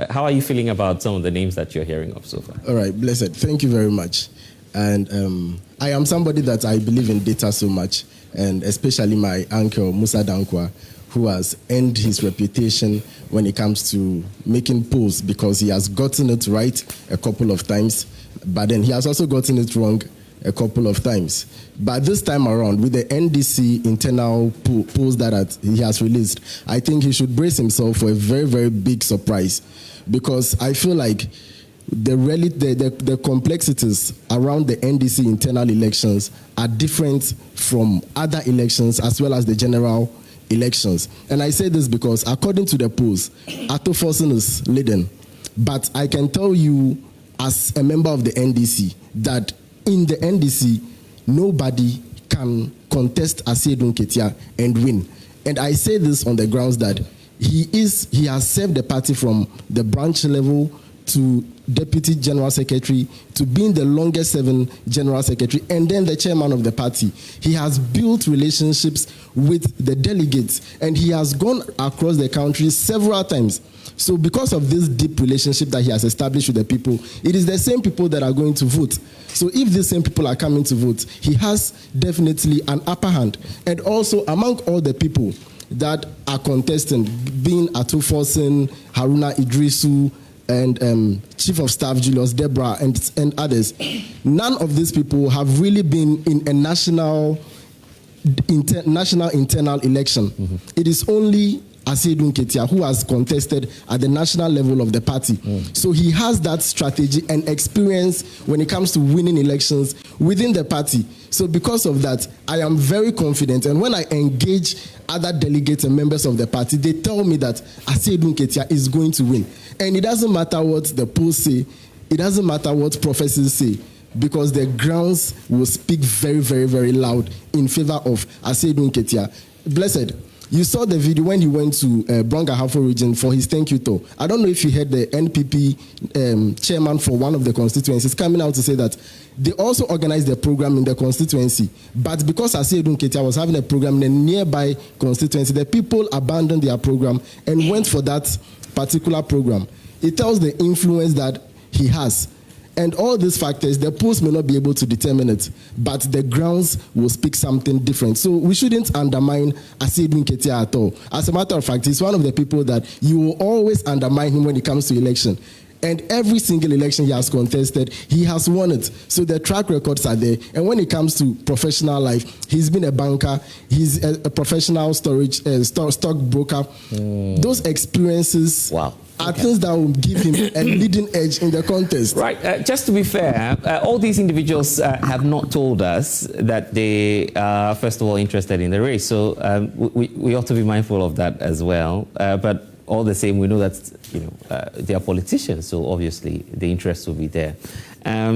How are you feeling about some of the names that you're hearing of so far? All right, blessed. Thank you very much. And I am somebody that I believe in data so much, and especially my uncle, Musah Dankwah, who has earned his reputation when it comes to making polls because he has gotten it right a couple of times, but then he has also gotten it wrong a couple of times. But this time around, with the NDC internal polls that he has released, I think he should brace himself for a very, very big surprise, because I feel like the complexities around the NDC internal elections are different from other elections as well as the general elections. And I say this because according to the polls, Atoforsen is leading. But I can tell you as a member of the NDC that in the NDC, nobody can contest Asiedu Nketiah and win. And I say this on the grounds that he has served the party from the branch level to deputy general secretary to being the longest serving general secretary and then the chairman of the party. He has built relationships with the delegates and he has gone across the country several times. So because of this deep relationship that he has established with the people, it is the same people that are going to vote. So if these same people are coming to vote, he has definitely an upper hand. And also among all the people that are contesting, being Atoforsen, Haruna Idrisu, and Chief of Staff Julius Debrah and others, none of these people have really been in a national internal election. Mm-hmm. It is only Asiedu Nketiah who has contested at the national level of the party. So he has that strategy and experience when it comes to winning elections within the party. So because of that, I am very confident. And when I engage other delegates and members of the party, they tell me that Asiedu Nketiah is going to win. And it doesn't matter what the polls say. It doesn't matter what prophecies say, because the grounds will speak very, very, very loud in favor of Asiedu Nketiah. Blessed, you saw the video when he went to Brong-Ahafo region for his thank you tour. I don't know if you heard the NPP chairman for one of the constituencies coming out to say that they also organized the program in the constituency. But because Asiedu Nketiah was having a program in a nearby constituency, the people abandoned their program and went for that particular program. It tells the influence that he has. And all these factors, the polls may not be able to determine it, but the grounds will speak something different. So we shouldn't undermine Asiedu Nketiah at all. As a matter of fact, he's one of the people that you will always undermine him when it comes to election. And every single election he has contested, he has won it. So the track records are there. And when it comes to professional life, he's been a banker, he's a professional stockbroker. Those experiences are things that will give him a leading edge in the contest. Right. Just to be fair, all these individuals have not told us that they are, first of all, interested in the race. So we ought to be mindful of that as well. But all the same, we know that they are politicians, so obviously the interest will be there.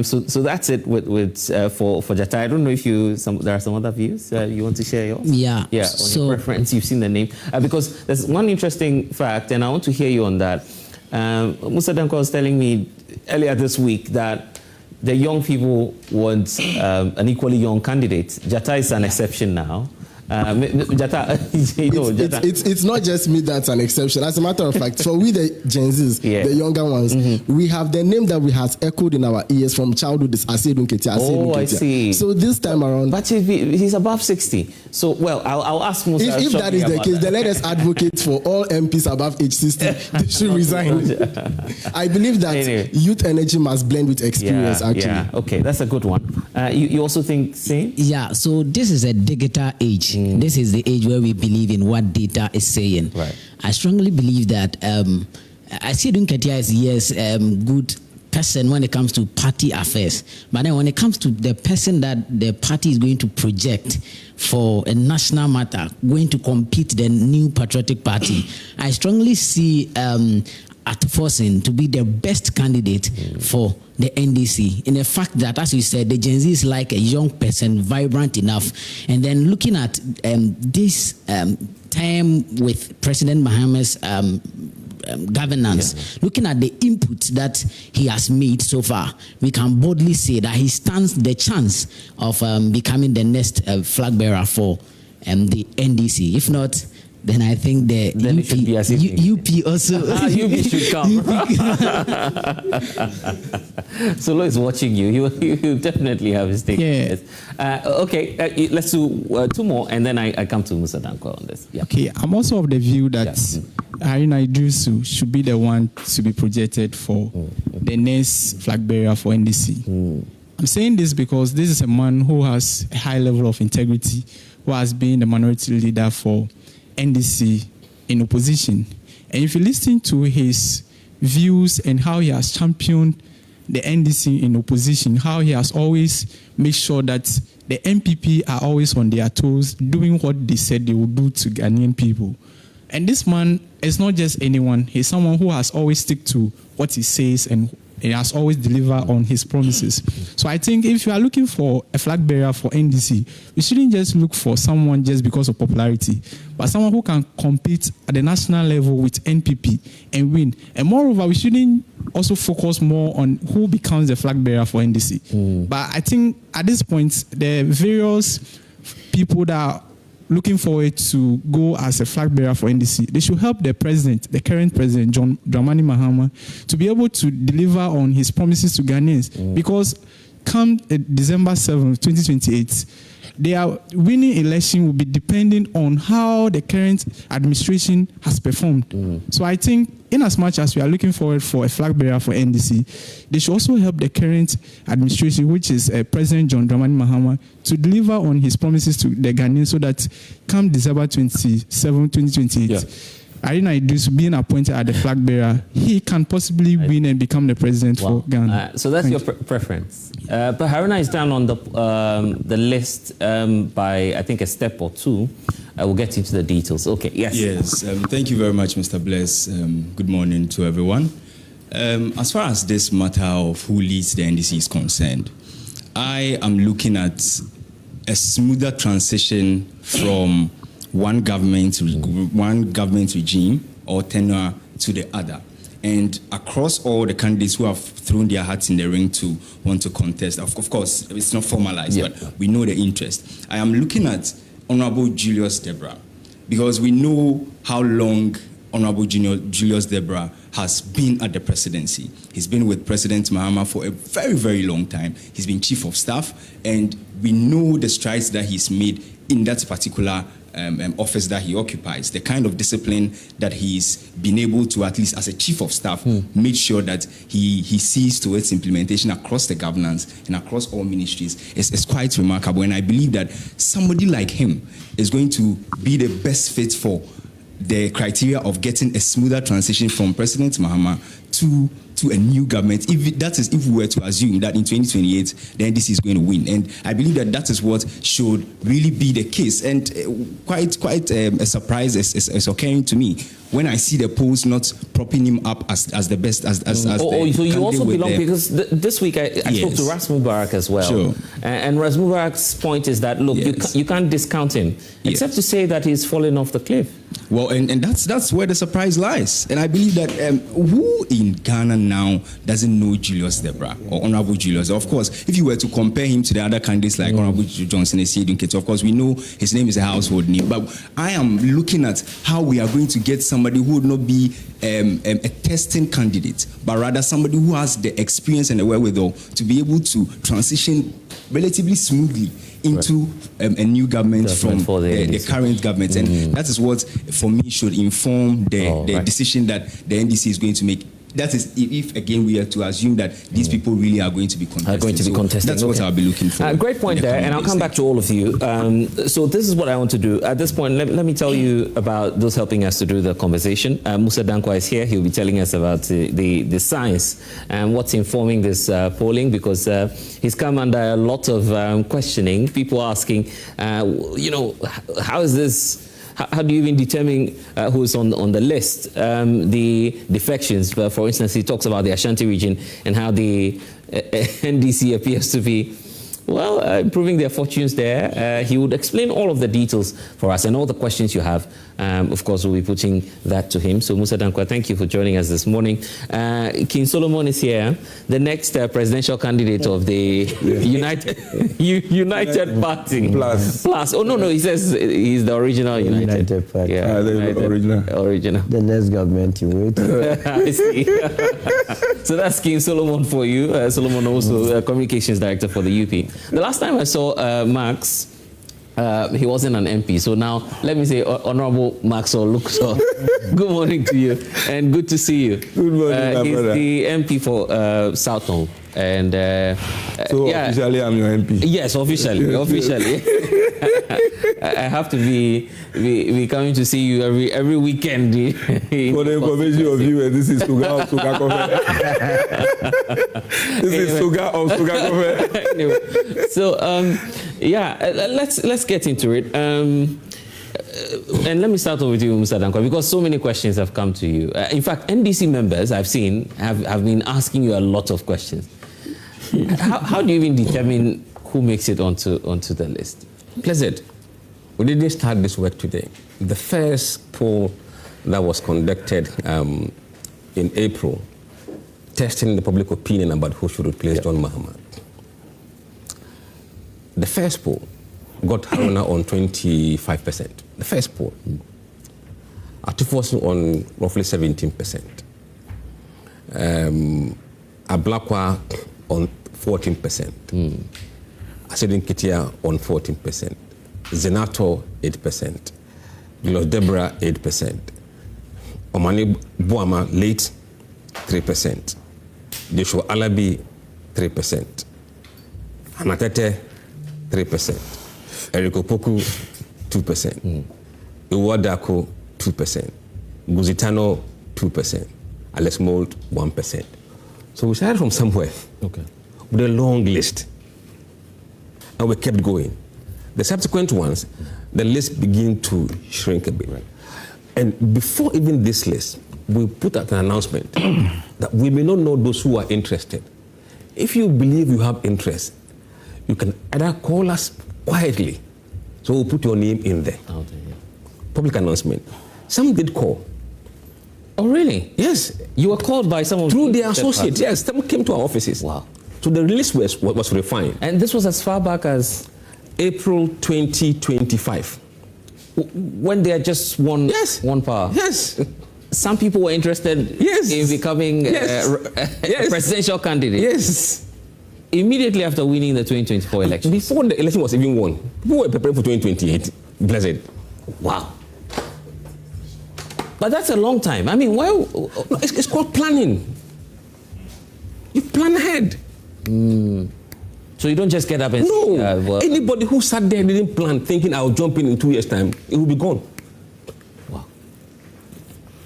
So that's it for Jatai. I don't know if there are some other views you want to share yours? Yeah. Yeah. On your preference, you've seen the name because there's one interesting fact, and I want to hear you on that. Musah Dankwah was telling me earlier this week that the young people want an equally young candidate. Jatai is an exception now. It's not just me that's an exception. As a matter of fact, for we the Gen Zs, the younger ones, we have the name that we have echoed in our ears from childhood is Asiedu Nketiah. Oh, I see. So this time around, but he's above 60. So I'll ask Musah. If that is the case, then let us advocate for all MPs above age 60. They should resign. I believe that youth energy must blend with experience. Actually, okay, that's a good one. You also think same? Yeah. So this is a digital age. This is the age where we believe in what data is saying. Right. I strongly believe that Asiedu Nketiah is good person when it comes to party affairs, but then when it comes to the person that the party is going to project for a national matter, going to compete the new patriotic party, I strongly see Atoforsen to be the best candidate for the NDC, in the fact that, as you said, the Gen Z is like a young person, vibrant enough. And then looking at this time with President Mahama's governance, looking at the input that he has made so far, we can boldly say that he stands the chance of becoming the next flag bearer for the NDC. If not, then I think the Then it should be Asiedu. UP also. UP should come. Solo is watching you. He'll definitely have his take. Yeah. Okay, let's do 2 more, and then I come to Musah Dankwah on this. Yeah. Okay, I'm also of the view that Asiedu Nketiah should be the one to be projected for the next flag bearer for NDC. I'm saying this because this is a man who has a high level of integrity, who has been the minority leader for NDC in opposition. And if you listen to his views and how he has championed the NDC in opposition, how he has always made sure that the MPP are always on their toes, doing what they said they would do to Ghanaian people. And this man is not just anyone. He's someone who has always stick to what he says and he has always delivered on his promises. So I think if you are looking for a flag bearer for NDC, we shouldn't just look for someone just because of popularity, but someone who can compete at the national level with NPP and win. And moreover, we shouldn't also focus more on who becomes the flag bearer for NDC. But I think at this point, the various people that are looking forward to go as a flag bearer for NDC, they should help the president, the current president, John Dramani Mahama, to be able to deliver on his promises to Ghanaians. Because come December 7th, 2028, their winning election will be depending on how the current administration has performed. So I think in as much as we are looking forward for a flag bearer for NDC, they should also help the current administration, which is President John Dramani Mahama, to deliver on his promises to the Ghanaians so that come December 27, 2028, Asiedu Nketiah being appointed as the flag bearer, he can possibly win and become the president for Ghana. So that's your preference. But Haruna is down on the list by, I think, a step or 2. We'll get into the details. Okay, yes. Yes, thank you very much, Mr. Bless. Good morning to everyone. As far as this matter of who leads the NDC is concerned, I am looking at a smoother transition from one government regime or tenure to the other. And across all the candidates who have thrown their hats in the ring to want to contest, of course, it's not formalized, but we know the interest. I am looking at Honorable Julius Debrah, because we know how long Honorable Julius Debrah has been at the presidency. He's been with President Mahama for a very, very long time. He's been chief of staff, and we know the strides that he's made in that particular office that he occupies, the kind of discipline that he's been able to, at least as a chief of staff, make sure that he sees to its implementation across the governance and across all ministries is quite remarkable. And I believe that somebody like him is going to be the best fit for the criteria of getting a smoother transition from President Mahama to a new government. If we were to assume that in 2028 the NDC is going to win, and I believe that is what should really be the case. And quite a surprise is occurring to me when I see the polls not propping him up as the best as so you also belong, because this week I spoke to Ras Mubarak as well. Sure. And Ras Mubarak's point is that, look, you can't discount him, except to say that he's fallen off the cliff. Well, and that's where the surprise lies. And I believe that who in Ghana now doesn't know Julius Debrah or Honorable Julius? Of course, if you were to compare him to the other candidates like Honorable Johnson, Asiedu Nketiah, of course, we know his name is a household name. But I am looking at how we are going to get somebody who would not be a testing candidate, but rather somebody who has the experience and the wherewithal to be able to transition relatively smoothly into a new government from the current government. And that is what, for me, should inform the decision that the NDC is going to make. That is, if again we are to assume that these people really are going to be contesting. That's what I'll be looking for. Great point there, and I'll come back to all of you. So this is what I want to do. At this point, let me tell you about those helping us to do the conversation. Musah Dankwah is here. He'll be telling us about the science and what's informing this polling, because he's come under a lot of questioning. People asking, how is this? How do you even determine who's on the list? The defections, for instance, he talks about the Ashanti region and how the NDC appears to be, well, improving their fortunes there. He would explain all of the details for us and all the questions you have. Of course, we'll be putting that to him. So, Musah Dankwah, thank you for joining us this morning. King Solomon is here, the next presidential candidate of the United Party. Plus. Oh, no, he says he's the original United Party. Yeah, original. The next government you wait. I see. So that's King Solomon for you. Solomon Owusu, Communications Director for the UP. The last time I saw Max, he wasn't an MP. So now, let me say, Honorable Maxwell Luxor, good morning to you, and good to see you. Good morning, He's brother. the MP for Southall. And so officially, I'm your MP. Yes, officially. I have to be coming to see you every weekend. For the information of you, this is Suga of Suga Coffee. This is Suga of Suga Coffee. Anyway, so let's get into it. And let me start off with you, Musah Dankwah, because so many questions have come to you. In fact, NDC members I've seen have been asking you a lot of questions. How do you even determine who makes it onto the list? Pleasant. We didn't start this work today. The first poll that was conducted in April, testing the public opinion about who should replace John Mahama. The first poll got Haruna on 25%. The first poll. Atifosu on roughly 17%. Ablakwa on 14%. Asiedu Nketiah on 14%. Zenato 8%. Julius Debrah 8%. Omani Buama late 3%. Joshua Alabi 3%. Anatete 3%. Eric Opoku 2%. Iwadako 2%. Guzitano 2%. Alex Mold 1%. So we started from somewhere. Okay. With a long list. And we kept going. The subsequent ones, the list began to shrink a bit. Right. And before even this list, we put out an announcement that we may not know those who are interested. If you believe you have interest, you can either call us quietly, so we'll put your name in there. Out there, yeah. Public announcement. Some did call. Oh, really? Yes. You were called by some of Through their associates. Yes, some came to our offices. Wow. So the list was refined. And this was as far back as April 2025. when they are just one power. Yes. Some people were interested in becoming a presidential candidate. Yes. Immediately after winning the 2024 election. Before the election was even won, people were preparing for 2028. Blessed. Wow. But that's a long time. I mean, why? No, it's called planning. You plan ahead. So you don't just get up and say, well, anybody who sat there and didn't plan, thinking I'll jump in 2 years' time, it will be gone. Wow.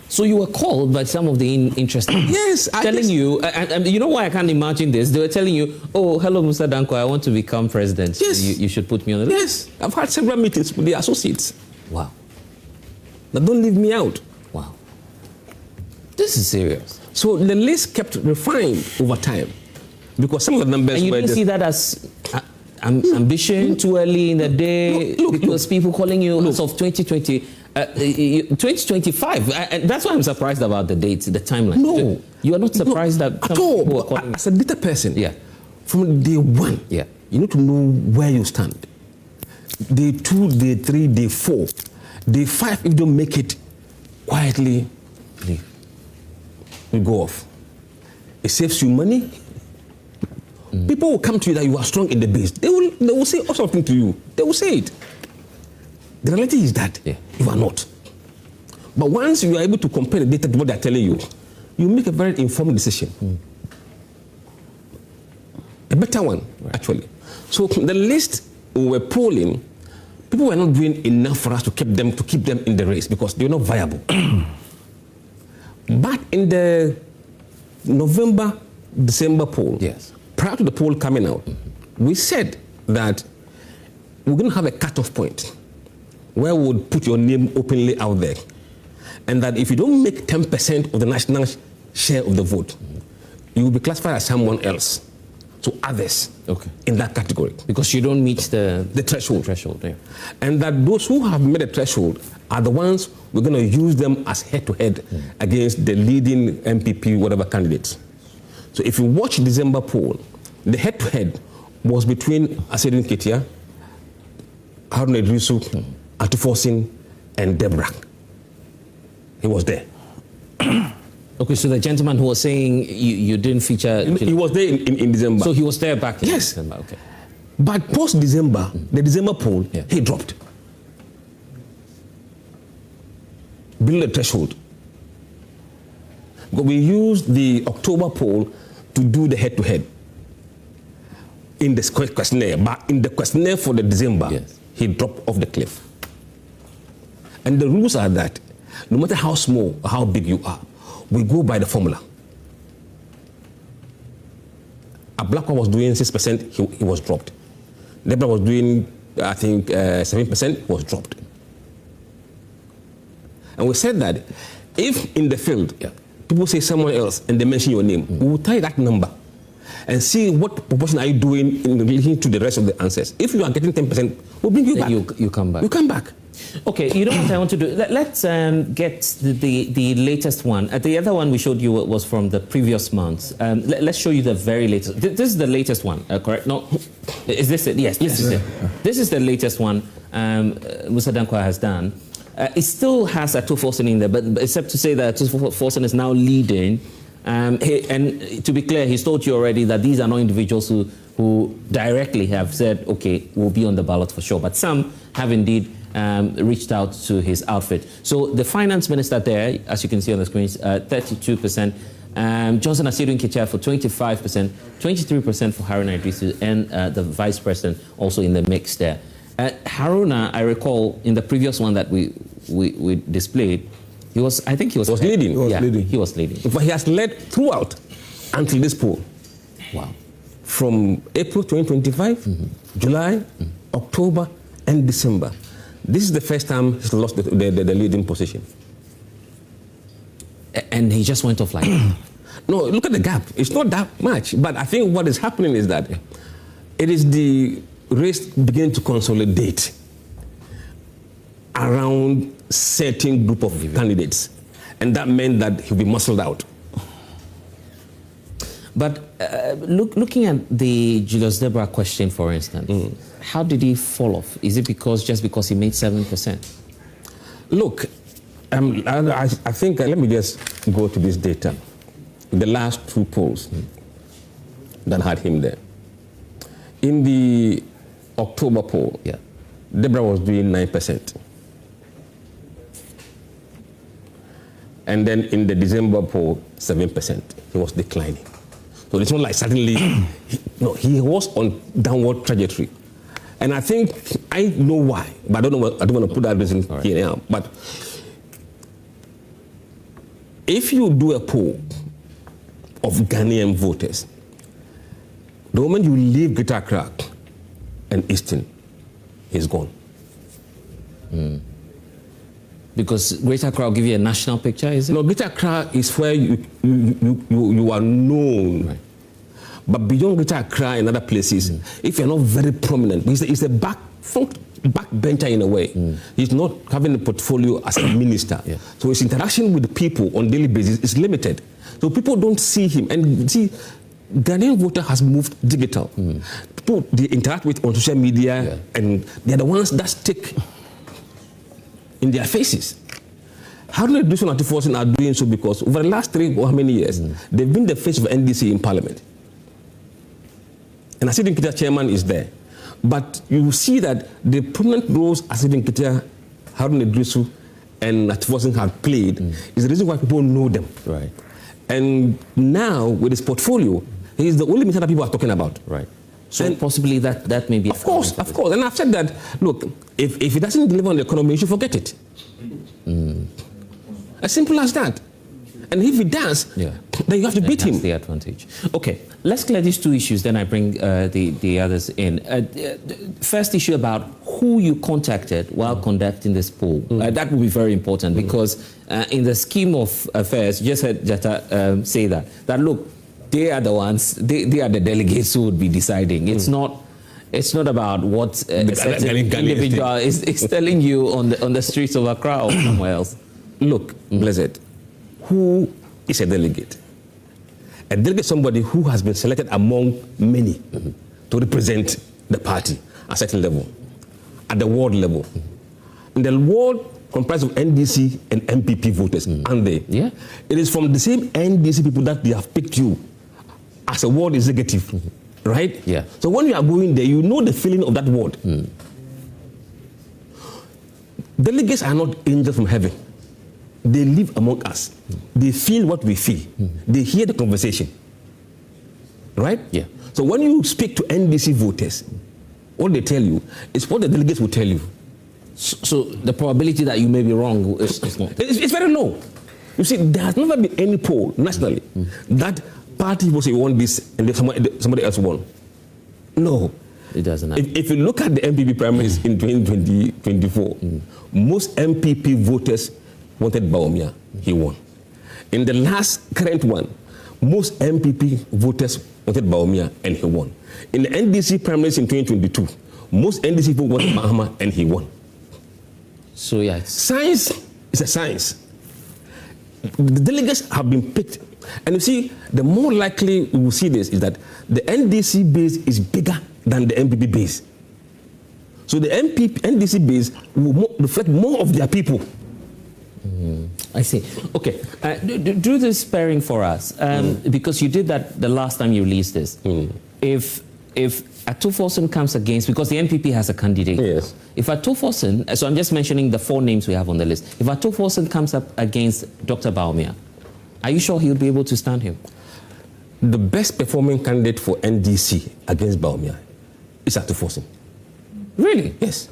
So you were called by some of the interested. Yes. Telling you, and you know why I can't imagine this? They were telling you, oh, hello, Musah Dankwah, I want to become president. Yes. So you should put me on the list. Yes. I've had several meetings with the associates. Wow. Now don't leave me out. Wow. This is serious. So the list kept refined over time. Because some of the numbers and you didn't see that as ambition too early in the day, because people calling you as of 2020, 2025. And that's why I'm surprised about the dates, the timeline. No. You are not surprised that at all. As a data person, from day one, you need to know where you stand. Day 2, day 3, day 4. Day 5, if you don't make it, quietly leave. You go off. It saves you money. People will come to you that you are strong in the base. They will say something to you. They will say it. The reality is that you are not. But once you are able to compare the data to what they are telling you, you make a very informed decision. A better one, actually. So the list we were polling, people were not doing enough for us to keep them in the race because they were not viable. But in the November-December poll, prior to the poll coming out, we said that we're going to have a cutoff point where we would put your name openly out there. And that if you don't make 10% of the national share of the vote, you will be classified as someone else. to others Okay. in that category. Because you don't meet the threshold. threshold, yeah. And that those who have met the threshold are the ones we're going to use them as head-to-head against the leading MPP, whatever candidates. So if you watch December poll, the head-to-head was between Asiedu Nketiah, Haruna Idrisu, Atufosin, and Debrah. He was there. Okay, so the gentleman who was saying you didn't feature... He was there in December. So he was there back in Yes. December, okay. But post-December, the December poll, he dropped. Below the threshold. But we used the October poll to do the head-to-head in the questionnaire. But in the questionnaire for the December, he dropped off the cliff. And the rules are that no matter how small or how big you are, we go by the formula. Ablakwa was doing 6%, he was dropped. Debrah was doing, I think, 7%, was dropped. And we said that if in the field, people say someone else and they mention your name, we will tie that number and see what proportion are you doing in relation to the rest of the answers. If you are getting 10%, we'll bring you back. You come back. You come back. Okay, you know what I want to do? Let's get the latest one. The other one we showed you was from the previous months. Let's show you the very latest. This is the latest one, correct? No, is this it? Yes, this is it. This is the latest one Musah Dankwah has done. It still has Atufosin in there, but except to say that Atufosin is now leading. And to be clear, he's told you already that these are not individuals who directly have said, okay, we'll be on the ballot for sure. But some have indeed reached out to his outfit. So the finance minister there, as you can see on the screens, 32%. Johnson Asiedu Nketiah for 25%, 23% for Haruna Idrisu, and the vice president also in the mix there. Haruna, I recall in the previous one that we displayed, I think he was leading. He was leading. But he has led throughout until this poll. Wow. From April 2025, July, October, and December. This is the first time he's lost the leading position. And he just went off like that. No, look at the gap. It's not that much. But I think what is happening is that it is the race beginning to consolidate around certain group of candidates. And that meant that he'll be muscled out. But looking at the Julius Debrah question, for instance, how did he fall off? Is it just because he made 7%? Look, I think, let me just go to this data. The last two polls that had him there. In the October poll, Debrah was doing 9%. And then in the December poll, 7%. He was declining. So it's not like suddenly, he was on downward trajectory. And I think, I know why, but I don't want to put that reason here now. But if you do a poll of Ghanaian voters, the moment you leave Greater Accra and Eastern, he's gone. Because Greater Accra will give you a national picture, is it? No, Greater Accra is where you are known. Right. But beyond Greater Accra and other places, if you're not very prominent, it's a backbencher in a way. He's not having a portfolio as a minister. So his interaction with the people on a daily basis is limited. So people don't see him. And see, Ghanaian voter has moved digital. People they interact with on social media, and they're the ones that stick in their faces. How do they do so that Atufosin are doing so? Because over the last 3 or how many years, they've been the face of NDC in Parliament. And Asiedu Nketiah chairman is there. But you see that the prominent roles Asiedu Nketiah, Haruna Idrisu, and Atufosin have played is the reason why people know them. Right. And now, with his portfolio, he is the only minister that people are talking about. Right. So and possibly that may be... Of course. And I've said that, look, if he doesn't deliver on the economy, you should forget it. As simple as that. And if he does, then you have to beat him. That's the advantage. Okay, let's clear these two issues, then I bring the others in. First issue about who you contacted while conducting this poll. That will be very important because in the scheme of affairs, you just heard Jata say that look, they are the ones. They are the delegates who would be deciding. It's not. It's not about what a certain individual is telling you on the streets of Accra or somewhere else. Look, Blessed, who is a delegate? A delegate is somebody who has been selected among many to represent the party at a certain level, at the ward level. In the ward comprised of NDC and MPP voters, aren't they? Yeah. It is from the same NDC people that they have picked you as a ward executive, right? Yeah. So when you are going there, you know the feeling of that ward. Delegates are not angels from heaven. They live among us. They feel what we feel. They hear the conversation. Right? Yeah. So when you speak to NDC voters, what they tell you is what the delegates will tell you. So the probability that you may be wrong is It's very low. You see, there has never been any poll nationally that party will say won this and then somebody else won. No. It doesn't happen. If you look at the MPP primaries in 2024, most MPP voters wanted Bawumia. He won. In the last current one, most MPP voters wanted Bawumia and he won. In the NDC primaries in 2022, most NDC voters wanted Mahama and he won. So yeah, Science is a science. The delegates have been picked. And you see, the more likely we will see this is that the NDC base is bigger than the MPP base. So the NDC base will reflect more of their people. I see. Okay, do this pairing for us because you did that the last time you released this. If Atuforsen comes against, because the NPP has a candidate. Yes. If Atuforsen, so I'm just mentioning the 4 names we have on the list. If Atuforsen comes up against Dr. Bawumia, are you sure he'll be able to stand him? The best performing candidate for NDC against Bawumia is Atuforsen. Really? Yes.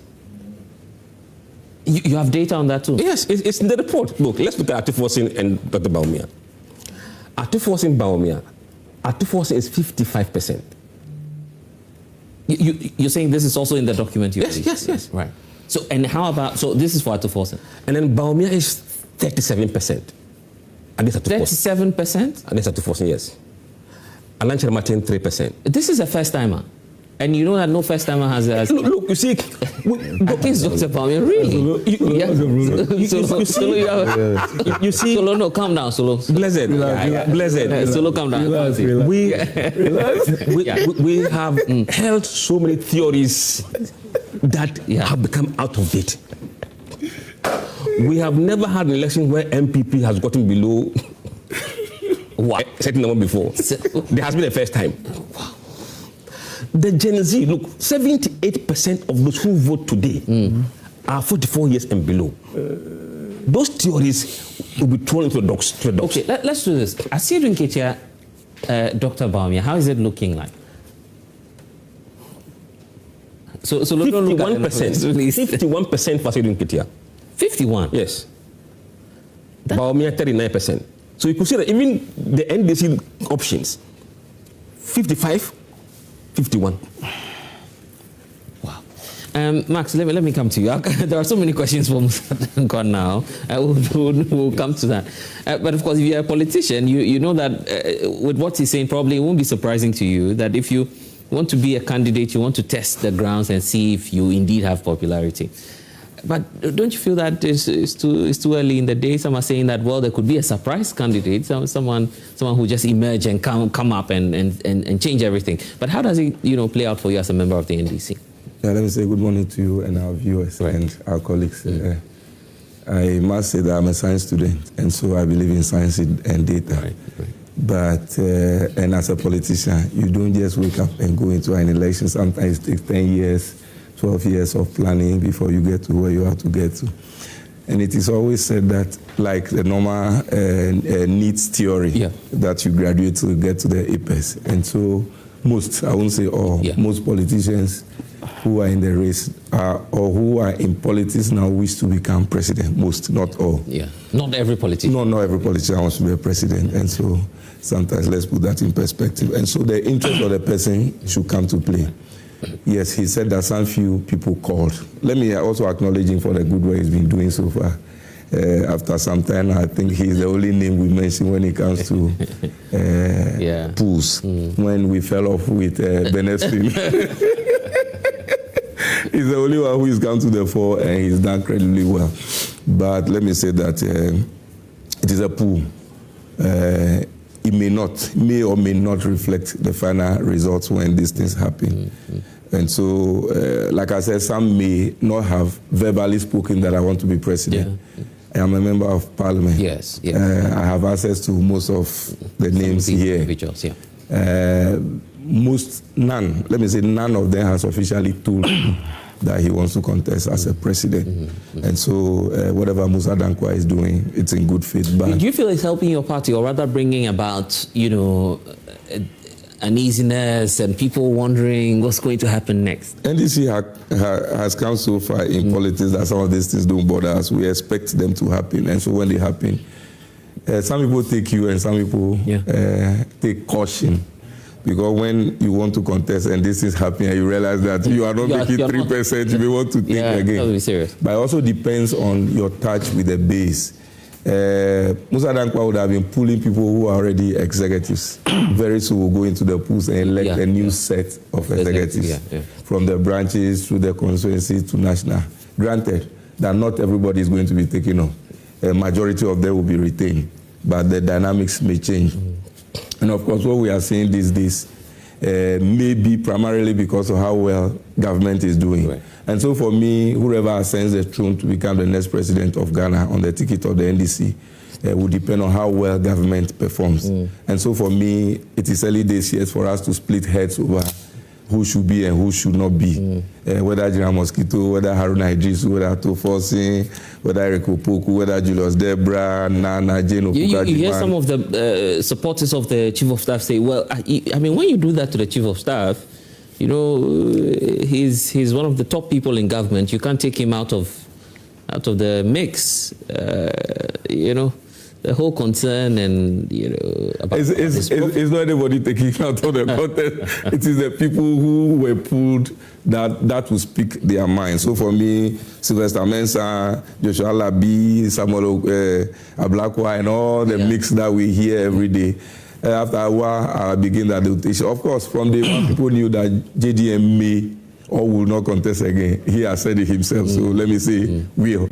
You have data on that too? Yes, it's in the report. Look, let's look at Atuforsen and Dr. Bawumia. Atuforsen Bawumia, Atuforsen is 55%. You're saying this is also in the document you released? Yes. Right. So, and how about, so this is for Atuforsen? And then Bawumia is 37%. Against Atuforsen. 37%? Against Atuforsen, yes. Alan Martin, 3%. This is a first-timer. And you know that no first-timer has... Look, you see... Against Dr. Bawumia, really? You see... Solo, no, calm down, Solo. Blessed. Blessed. Solo, calm down. We have held so many theories that have become out of date. We have never had an election where MPP has gotten below a certain number before. There has been a first time. The Gen Z, look, 78% of those who vote today are 44 years and below. Those theories will be thrown into the dogs. Okay, let's do this. Asiedu Nketiah, Dr. Bawumia, how is it looking like? So 51%. 51% for Asiedu Nketiah. 51? Yes. Bawumia 39%. So you could see that even the NDC options, 55, 51. Wow. Max, let me come to you. There are so many questions for Musah Dankwah now. We'll come to that. But of course, if you're a politician, you know that with what he's saying, probably it won't be surprising to you that if you want to be a candidate, you want to test the grounds and see if you indeed have popularity. But don't you feel that it's too early in the day? Some are saying that, well, there could be a surprise candidate, someone who just emerge and come up and change everything. But how does it play out for you as a member of the NDC? Yeah, let me say good morning to you and our viewers and our colleagues. I must say that I'm a science student, and so I believe in science and data. Right. But, and as a politician, you don't just wake up and go into an election. Sometimes it takes 10 years, 12 years of planning before you get to where you have to get to. And it is always said that, like the normal needs theory, that you graduate to get to the apex. And so most, I won't say all, most politicians who are in the race or who are in politics now wish to become president. Most, not all. Yeah, not every politician. No, not every politician wants to be a president. And so sometimes let's put that in perspective. And so the interest of the person should come to play. Yes, he said that some few people called. Let me also acknowledge him for the good work he's been doing so far. after some time, I think he's the only name we mention when it comes to pools. When we fell off with Benefin. He's the only one who has come to the fore, and he's done incredibly well. But let me say that it is a pool. It may or may not reflect the final results when these things happen. And so, like I said, some may not have verbally spoken that I want to be president. I am a member of parliament. Yes. I have access to most of the names here. Individuals, none of them has officially told me that he wants to contest as a president. And so whatever Musah Dankwah is doing, it's in good faith. But do you feel it's helping your party, or rather bringing about, uneasiness and people wondering what's going to happen next? NDC has come so far in politics that some of these things don't bother us. We expect them to happen. And so when they happen, some people take you and some people take caution. Because when you want to contest and this is happening and you realize that you are not making 3%, you may want to think again. That would be serious. But it also depends on your touch with the base. Musah Dankwah would have been pulling people who are already executives. Very soon we'll go into the pools and elect a new set of executives from the branches to the constituency to national. Granted that not everybody is going to be taken on. A majority of them will be retained, but the dynamics may change. And of course, what we are seeing these days may be primarily because of how well government is doing. Right. And so for me, whoever ascends the throne to become the next president of Ghana on the ticket of the NDC will depend on how well government performs. And so for me, it is early days yet for us to split heads over who should be and who should not be. Whether General Mosquito, whether Haruna Idrisu, whether Tofosin, whether Eric Opoku, whether Julius Debrah, Nana, Jane Okuka. You hear some of the supporters of the Chief of Staff say, well, I mean, when you do that to the Chief of Staff, he's one of the top people in government. You can't take him out of the mix. The whole concern and, about it's not anybody taking out of the contest. It is the people who were pulled that will speak their mind. So for me, Sylvester Mensah, Joshua Labi, Samuel Ablakwa, and all the mix that we hear every day. After a while, I begin that rotation. Of course, from day one, people knew that JDM may or will not contest again. He has said it himself, so let me say will.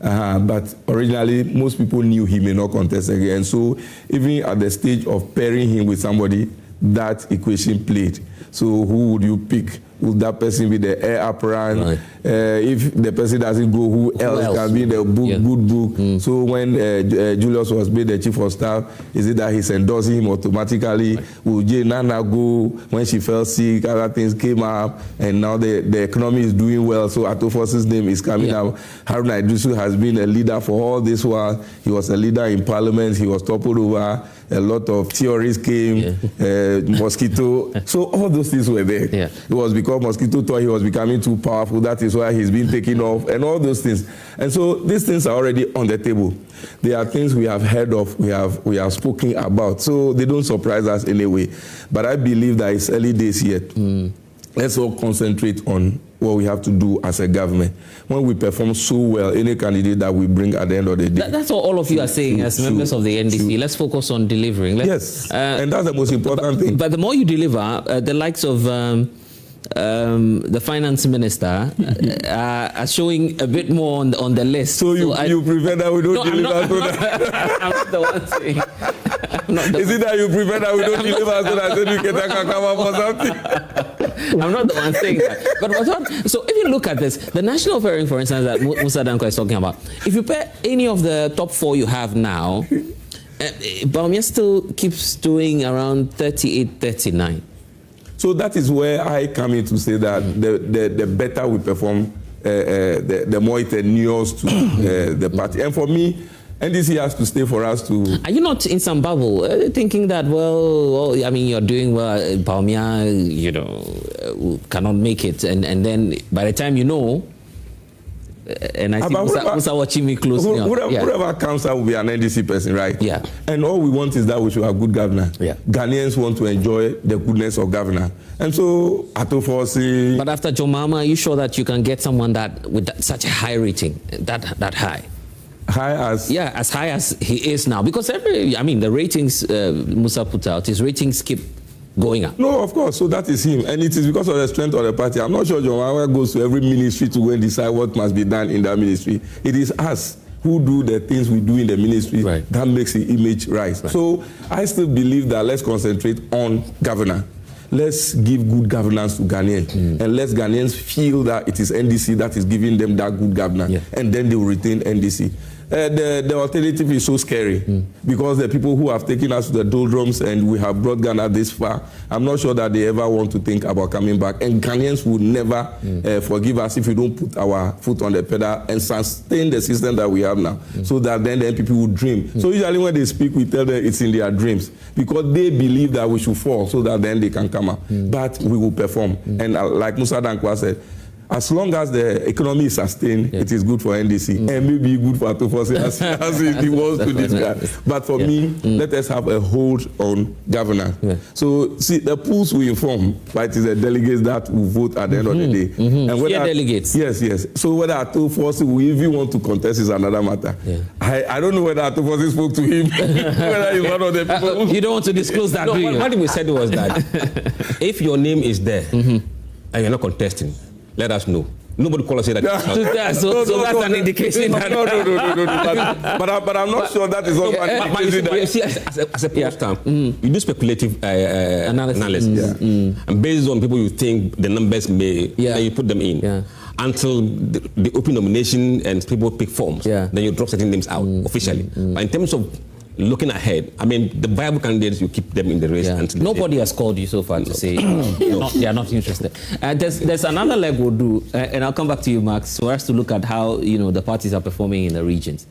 But originally, most people knew he may not contest again. So even at the stage of pairing him with somebody, that equation played. So who would you pick? Would that person be the heir apparent? Right. If the person doesn't go, who else can be the good book? So when Julius was made the chief of staff, is it that he's endorsing him automatically? Right. Will Jane Nana go when she fell sick? Other things came up, and now the economy is doing well. So Atofos's name is coming up. Haruna Idrisu has been a leader for all this while. He was a leader in parliament. He was toppled over. A lot of theories came. Mosquito. So all those things were there. It was because Mosquito thought he was becoming too powerful. That is why he's been taken off, and all those things. And so these things are already on the table. They are things we have heard of, we have spoken about. So they don't surprise us anyway. But I believe that it's early days yet. Let's all concentrate on what we have to do as a government. When we perform so well, any candidate that we bring at the end of the day. That's what all of you are saying as members of the NDC. Let's focus on delivering. And that's the most important thing. But the more you deliver, the likes of the finance minister are showing a bit more on the list. So you prefer that we don't deliver? I'm not the one saying. Is it that you prefer that we don't deliver so that Asiedu Nketiah can come up for something? I'm not the one saying that. But so if you look at this, the national fairing, for instance, that Musah Dankwah is talking about, if you pair any of the top four you have now, Bawumia still keeps doing around 38, 39. So that is where I come in to say that the better we perform, the more it endures to the party. And for me, NDC has to stay for us to... Are you not in some bubble thinking that, well, I mean, you're doing well, Bawumia, cannot make it. And then by the time you know, and I think Musah watching me closely. Whoever comes out will be an NDC person, right? Yeah. And all we want is that we should have good governance. Yeah. Ghanaians want to enjoy the goodness of governance. And so, Atofosi... But after John Mahama, are you sure that you can get someone that with such a high rating, that high? high as... Yeah, as high as he is now. Because the ratings Musah put out, his ratings keep going up. No, of course. So that is him. And it is because of the strength of the party. I'm not sure John Wawa goes to every ministry to go and decide what must be done in that ministry. It is us who do the things we do in the ministry that makes the image rise. So I still believe that let's concentrate on governance. Let's give good governance to Ghanaians. And let Ghanaians feel that it is NDC that is giving them that good governance. And then they will retain NDC. The alternative is so scary because the people who have taken us to the doldrums and we have brought Ghana this far, I'm not sure that they ever want to think about coming back. And Ghanaians will never forgive us if we don't put our foot on the pedal and sustain the system that we have now, so that then people will dream. So usually when they speak, we tell them it's in their dreams because they believe that we should fall so that then they can come out. But we will perform. And like Musah Dankwah said, as long as the economy is sustained, it is good for NDC and maybe good for Atofosi as he wants to describe. But for me, let us have a hold on governance. So, see, the polls will inform, but it is the delegates that will vote at the end of the day. And whether delegates. Yes. So whether Atofosi will even want to contest is another matter. I don't know whether Atofosi spoke to him, whether he's one of the people. You don't want to disclose that, do you? What we said was that if your name is there and you're not contesting, let us know. Nobody call us say that. So that's an indication. No. But I'm not sure that is also you see, as a pollster, you do speculative analysis. And based on people you think the numbers may, then you put them in. Until the open nomination and people pick forms, then you drop certain names out officially. But in terms of looking ahead, the viable candidates, you keep them in the race. Until nobody has called you so far to say they are not interested. There's another leg we'll do, and I'll come back to you, Max, for us to look at how the parties are performing in the regions.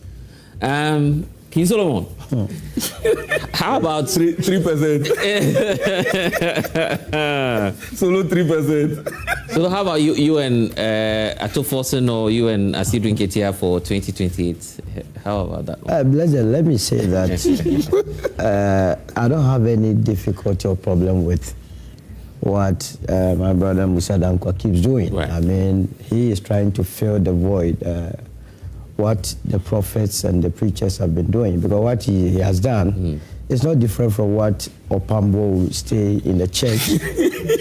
King Solomon, how about 3%? Solo 3%. So how about you and Atofosi or you and Asiedu Nketiah for 2028? How about that? Let me say that I don't have any difficulty or problem with what my brother Musah Dankwah keeps doing. He is trying to fill the void what the prophets and the preachers have been doing, because what he has done is not different from what Opambo will stay in the church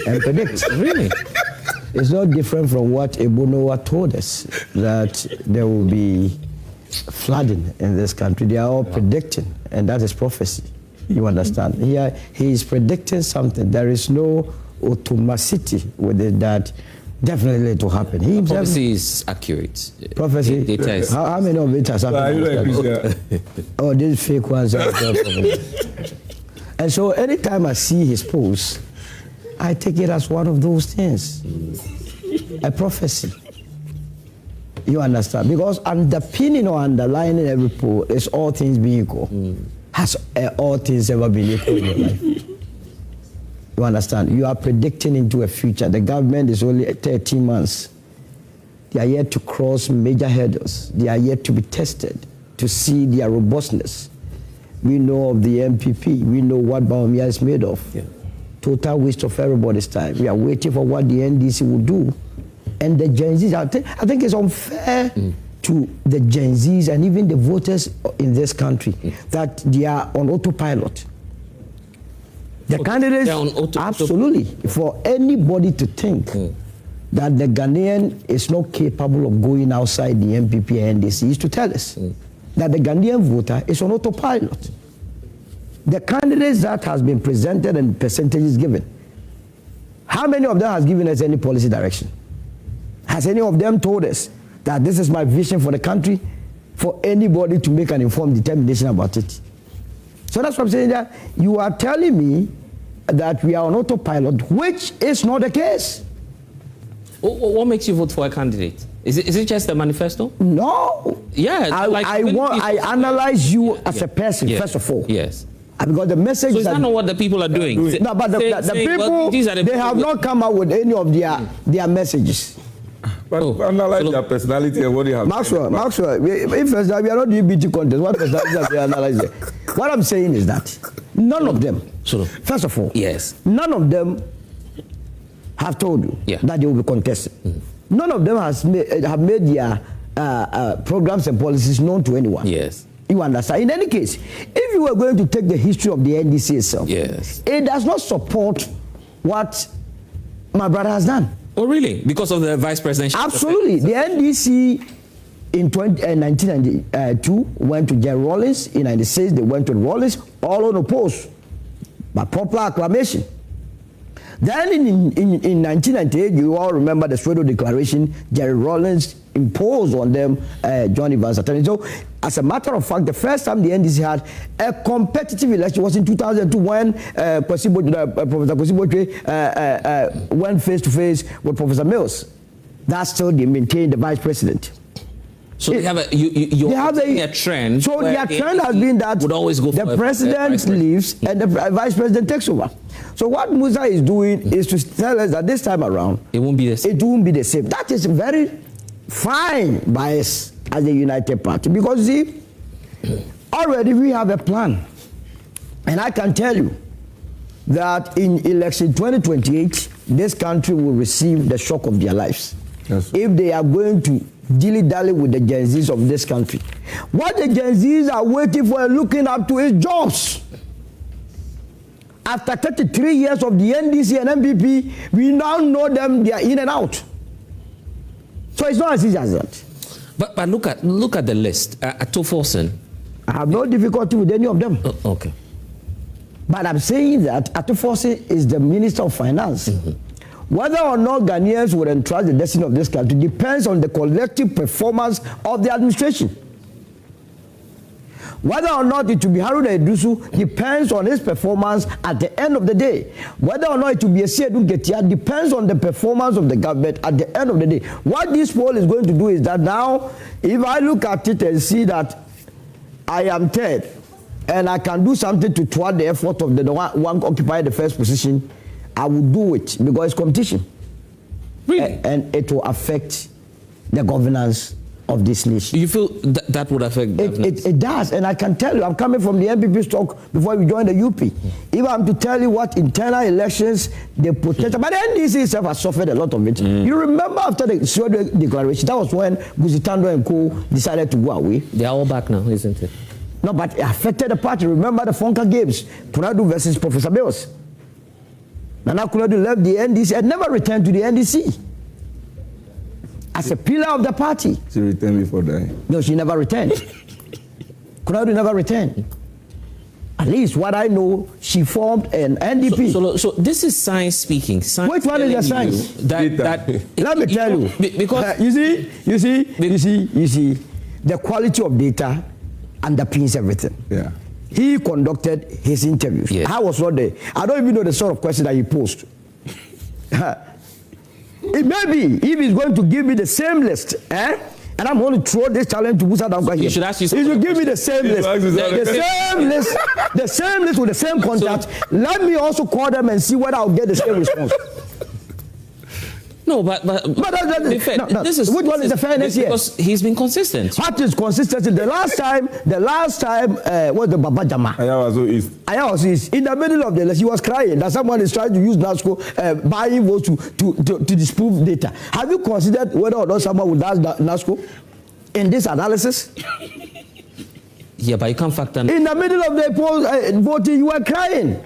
and predict. Really? It's not different from what Ebonowa told us, that there will be flooding in this country. They are all predicting, and that is prophecy. You understand? He is predicting something. There is no automaticity with it that definitely it will happen. Prophecy is accurate. Prophecy? Data is... How many of it has happened? Oh, these fake ones are And so anytime I see his posts, I take it as one of those things. A prophecy. You understand? Because underpinning or underlining every post is all things being equal. Has all things ever been equal in your life? You understand? You are predicting into a future. The government is only 13 months. They are yet to cross major hurdles. They are yet to be tested to see their robustness. We know of the MPP. We know what Bawumia is made of. Total waste of everybody's time. We are waiting for what the NDC will do. And the Gen Zs, I think it's unfair to the Gen Zs and even the voters in this country that they are on autopilot. The candidates, absolutely, for anybody to think that the Ghanaian is not capable of going outside the MPP and NDC is to tell us that the Ghanaian voter is on autopilot. The candidates that has been presented and percentages given, how many of them has given us any policy direction? Has any of them told us that this is my vision for the country, for anybody to make an informed determination about it? So that's what I'm saying, that you are telling me that we are on autopilot, which is not the case. What makes you vote for a candidate? Is it just a manifesto? No. Yeah. I analyze you as a person, first of all. Yes. Because the message... So is that not what the people are doing? No, but the people, they have not come out with any of their messages. But analyze their personality and what they have. Maxwell, if we are not doing beauty contest, what personality are they analyzing? What I'm saying is that none of them, first of all, none of them have told you that they will be contested. None of them have made their programs and policies known to anyone. Yes. You understand? In any case, if you were going to take the history of the NDC itself, yes, it does not support what my brother has done. Oh, really? Because of the vice presidential? Absolutely. The NDC in 1992 went to Jerry Rawlings. In 96, they went to Rawlings, all unopposed, by popular acclamation. Then in 1998, you all remember the Asiedu Declaration, Jerry Rawlings imposed on them John Evans' attorney. So, as a matter of fact, the first time the NDC had a competitive election was in 2002 when Professor Kwesi went face-to-face with Professor Mills. That's still they maintained the vice president. So they have a trend. So their trend has been that would always go the president leaves and the vice president takes over. So what Musah is doing is to tell us that this time around it won't be the same. It won't be the same. That is very fine by us as a united party, because see, already we have a plan, and I can tell you that in election 2028, this country will receive the shock of their lives. Yes, if they are going to dilly-dally with the Gen Zs of this country. What the Gen Zs are waiting for and looking up to is jobs. After 33 years of the NDC and MPP, we now know them, they are in and out. So it's not as easy as that. But look at the list. Atoforsen. I have no difficulty with any of them. Okay. But I'm saying that Atoforsen is the Minister of Finance. Mm-hmm. Whether or not Ghanaians would entrust the destiny of this country depends on the collective performance of the administration. Whether or not it will be Haruna Iddrisu depends on his performance at the end of the day. Whether or not it will be Asiedu Nketiah depends on the performance of the government at the end of the day. What this poll is going to do is that now, if I look at it and see that I am third, and I can do something to thwart the effort of the one occupying the first position, I will do it because it's competition. Really? And it will affect the governance of this nation. You feel that would affect governance? It does, and I can tell you, I'm coming from the MPP stock before we joined the UP. If I'm to tell you what internal elections, the potential, but the NDC itself has suffered a lot of it. You remember after the Asiedu Declaration, that was when Guzitando and co decided to go away. They are all back now, isn't it? No, but it affected the party. Remember the Fonka games, Punadu versus Professor Mills. Nana Kuladu left the NDC and never returned to the NDC as a pillar of the party. She returned before dying. No, she never returned. Kuladu never returned. At least what I know, she formed an NDP. So this is science speaking. Science. Which one is the science? Let me tell you. Because you see, the quality of data underpins everything. Yeah. He conducted his interviews. Yeah. I was not there. I don't even know the sort of question that he posed. It may be, if he's going to give me the same list, and I'm going to throw this challenge to Musah Dankwah here. You should ask you he should give me the same list. The same list with the same contact. Let me also call them and see whether I'll get the same response. No, but this is which one is the fairness here? Because he's been consistent. What is consistency? The last time was the Baba Jama. Ayawaso East. In the middle of the list, he was crying that someone is trying to use NASCO, buying votes to disprove data. Have you considered whether or not someone would ask NASCO in this analysis? Yeah, but you can't factor in. In the middle of the voting, you were crying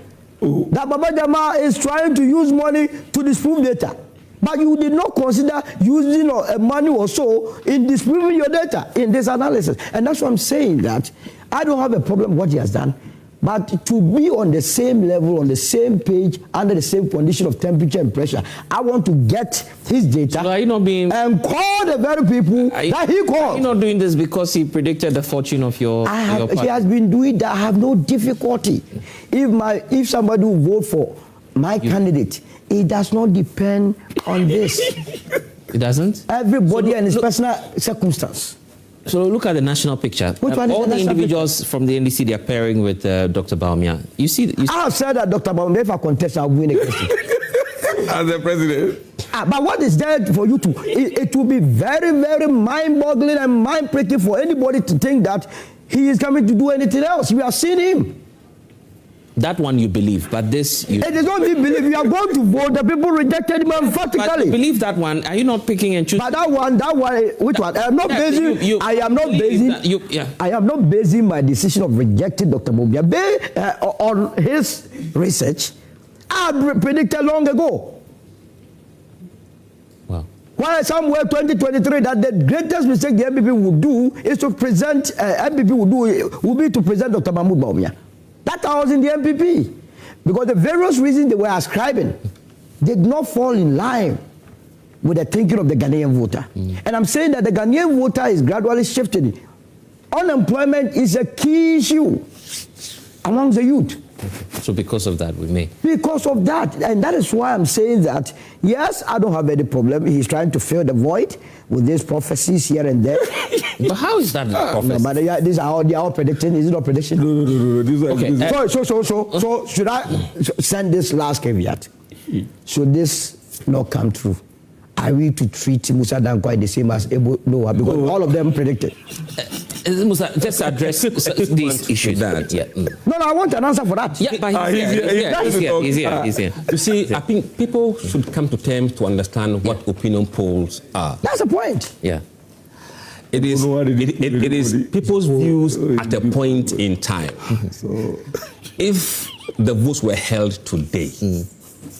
that Baba Jama is trying to use money to disprove data. But you did not consider using money or so in disproving your data in this analysis. And that's why I'm saying that I don't have a problem with what he has done. But to be on the same level, on the same page, under the same condition of temperature and pressure, I want to get his data so are you not being, and call the very people that he called. Are you not doing this because he predicted the fortune of your party? He has been doing that. I have no difficulty. If somebody will vote for my candidate, it does not depend on this. It doesn't? Everybody and his personal circumstance. So look at the national picture. Which one is all the the individuals picture? from the NDC, they are pairing with Dr. Baumia. You see I have said that Dr. Baumia, if I contest, I will win a question. As the president. But what is there for you to... It will be very, very mind-boggling and mind-breaking for anybody to think that he is coming to do anything else. We have seen him. That one you believe, but this you... It is not you believe. You are going to vote. The people rejected him emphatically. But you believe that one. Are you not picking and choosing? But that one, which one? I am not basing. I am not basing. I am not basing my decision of rejecting Dr. Mobia on his research. I predicted long ago. Wow. Why somewhere 2023 that the greatest mistake the MPP would do is to present MPP would be to present Dr. Mahmoud Bawumia. That was in the MPP, because the various reasons they were ascribing did not fall in line with the thinking of the Ghanaian voter. And I'm saying that the Ghanaian voter is gradually shifting. Unemployment is a key issue among the youth. So because of that, we may. Because of that. And that is why I'm saying that, yes, I don't have any problem. He's trying to fill the void with these prophecies here and there. But how is that prophecy? No, but they are all predicting. Is it not prediction? No. Okay. So should I send this last caveat? Should this not come true? Are we to treat Musah Dankwah the same as Ebo Noah? Because all of them predicted. Musah, just address this issue. No, I want an answer for that. Yeah, but he's here. You see, I think people should come to terms to understand what opinion polls are. That's the point. Yeah. It is people's views at a point in time. So, if the votes were held today,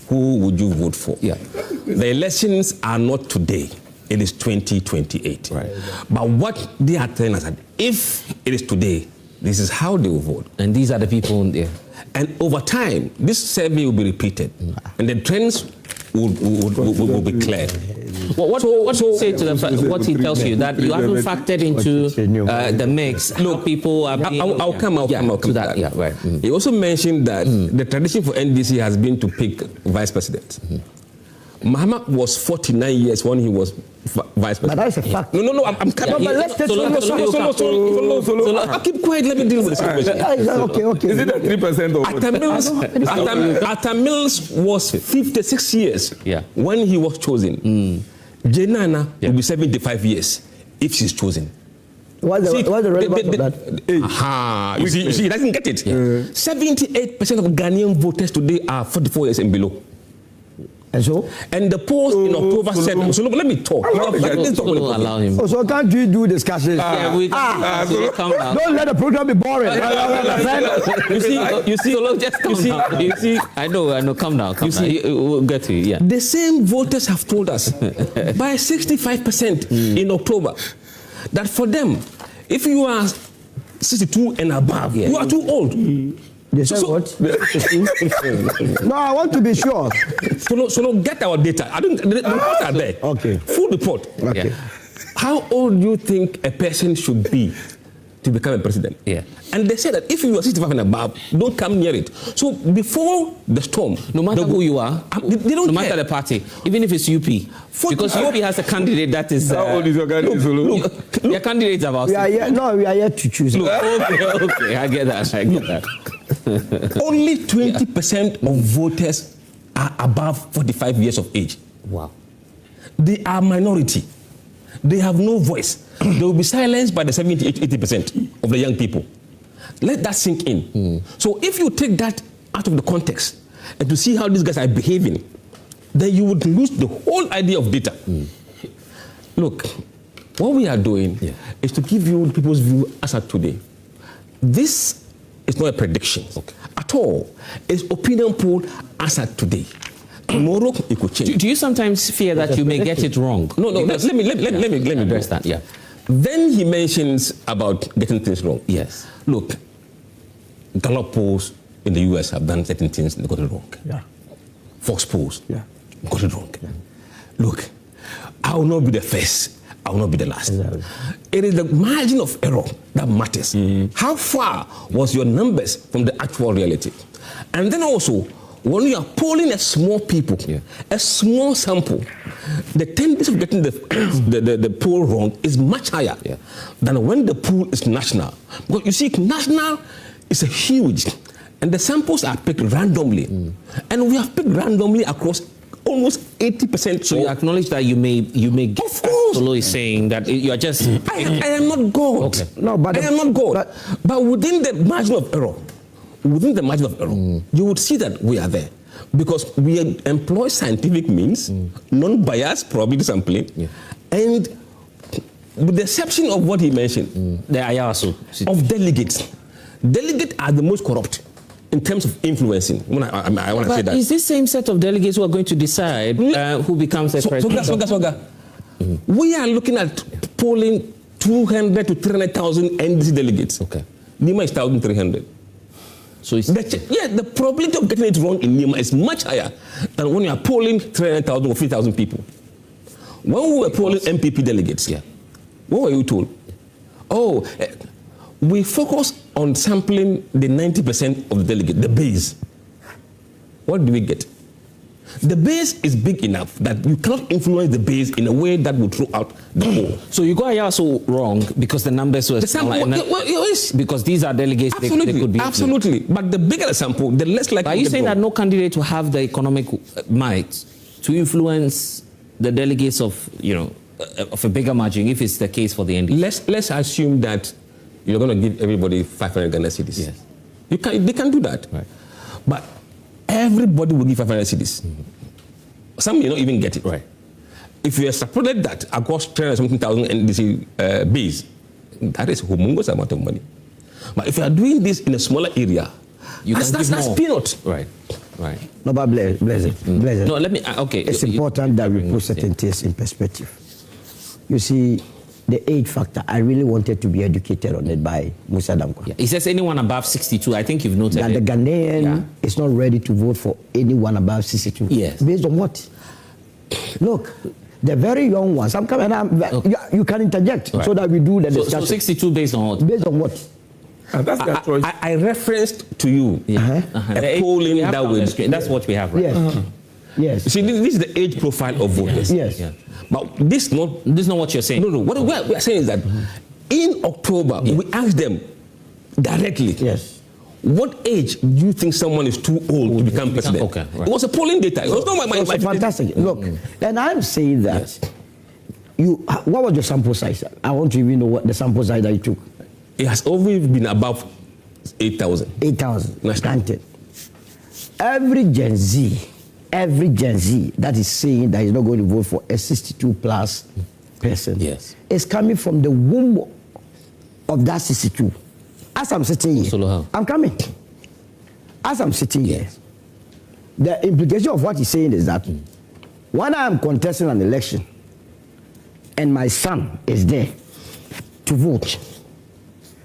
who would you vote for? Yeah. The elections are not today. It is 2028. Right. But what they are telling us that if it is today, this is how they will vote. And these are the people there. And over time, this survey will be repeated. And the trends will be clear. Well, what do you say to what he tells you, that you haven't factored into the mix? Look, people are being... I'll come to that. Yeah, right. He also mentioned that the tradition for NDC has been to pick vice president. Muhammad was 49 years when he was vice president. But that is a fact. No, I'm coming. But let's take Solo. I'll keep quiet. Let me deal with this question. Okay. is it that 3% of Atta Mills was 56 years when he was chosen. Jenana will be 75 years if she's chosen. What's the relevance of that? You see, he doesn't get it. 78% of Ghanaian voters today are 44 years and below. And so? And the polls in October said, so let me talk. Allow him. So can't we do discussions? Calm down. Don't let the program be boring. You see, I know, calm down. We'll get to you, yeah. The same voters have told us by 65% in October that for them, if you are 62 and above, you are too old. They said what? No, I want to be sure. So get our data. The reports are there. Okay. Full report. Okay. Yeah. How old do you think a person should be to become a president? Yeah. And they said that if you are 65 and above, don't come near it. So before the storm, no matter who you are, they don't no matter the party, even if it's UP, because UP has a candidate that is. How old is your candidate? Your candidate is about. We are yet to choose. Okay, I get that. Only 20% of voters are above 45 years of age. Wow. They are minority. They have no voice. They will be silenced by the 70-80% of the young people. Let that sink in. So if you take that out of the context and to see how these guys are behaving, then you would lose the whole idea of data. Look, what we are doing is to give you people's view as of today. This is not a prediction at all. It's opinion poll as of today. Tomorrow it could change. Do you sometimes fear that you may get it wrong? No. Let me address that. Yeah. Then he mentions about getting things wrong. Yes. Look, Gallup polls in the US have done certain things and got it wrong. Yeah. Fox polls got it wrong. Yeah. Look, I will not be the first. I will not be the last. Exactly. It is the margin of error that matters. How far was your numbers from the actual reality? And then also, when you are polling a small people, a small sample, the tendency of getting the poll wrong is much higher than when the pool is national. Because you see, national is a huge, and the samples are picked randomly. And we have picked randomly across almost 80%. So you acknowledge that you may get. Of course. Solo is saying that you are just. I am not God. No, but I am not God. But within the margin of error, within the margin of error, you would see that we are there. Because we employ scientific means, non-biased probability sampling, and with the exception of what he mentioned, the Ayawaso of delegates. Delegates are the most corrupt in terms of influencing. I want to say that. Is this same set of delegates who are going to decide who becomes the president? We are looking at polling 200 to 300,000 NDC delegates. Okay. Nima is 1,300. So it's the probability of getting it wrong in Nima is much higher than when you are polling 300,000 or 3,000 people. When we were polling MPP delegates, what were you told? Oh, we focus on sampling the 90% of the delegate, the base. What do we get? The base is big enough that you cannot influence the base in a way that will throw out the whole. So you got Ayawaso wrong because the numbers were yes. Because these are delegates. Absolutely, they could be absolutely. But the bigger the sample, the less likely. Are you saying that no candidate will have the economic might to influence the delegates of of a bigger margin if it's the case for the NDC? Let's assume that you're going to give everybody 500 Ghana cedis. Yes. They can do that. Right. But everybody will give 500 cedis. Some may not even get it. Right. If you extrapolate that across 317,000 NDC base, that is a humongous amount of money. But if you are doing this in a smaller area, that's peanut. Right. No, but bless it. No, let me. Okay. It's important that we put certain things in perspective. You see, the age factor, I really wanted to be educated on it by Musah Dankwah. Yeah. It says anyone above 62. I think you've noted that the Ghanaian is not ready to vote for anyone above 62. Yes. Based on what? Look, the very young ones. I'm coming. You can interject so that we do the discussion. So 62 based on what? Based on what? That's their choice. I referenced to you a polling that will. That's what we have, right? Yes. Yes. You see, this is the age profile of voters. Yes. But this is not what you're saying. No. What we are saying is that in October, we asked them directly. Yes. What age do you think someone is too old to become president? Okay, right. It was a polling data. It was not my fantastic. Look, and I'm saying that what was your sample size? I want to even know what the sample size that you took. It has always been above 8,000. 8,000. Granted. Every Gen Z that is saying that he's not going to vote for a 62 plus person is coming from the womb of that 62. As I'm sitting here, I'm coming. As I'm sitting here, the implication of what he's saying is that when I am contesting an election and my son is there to vote,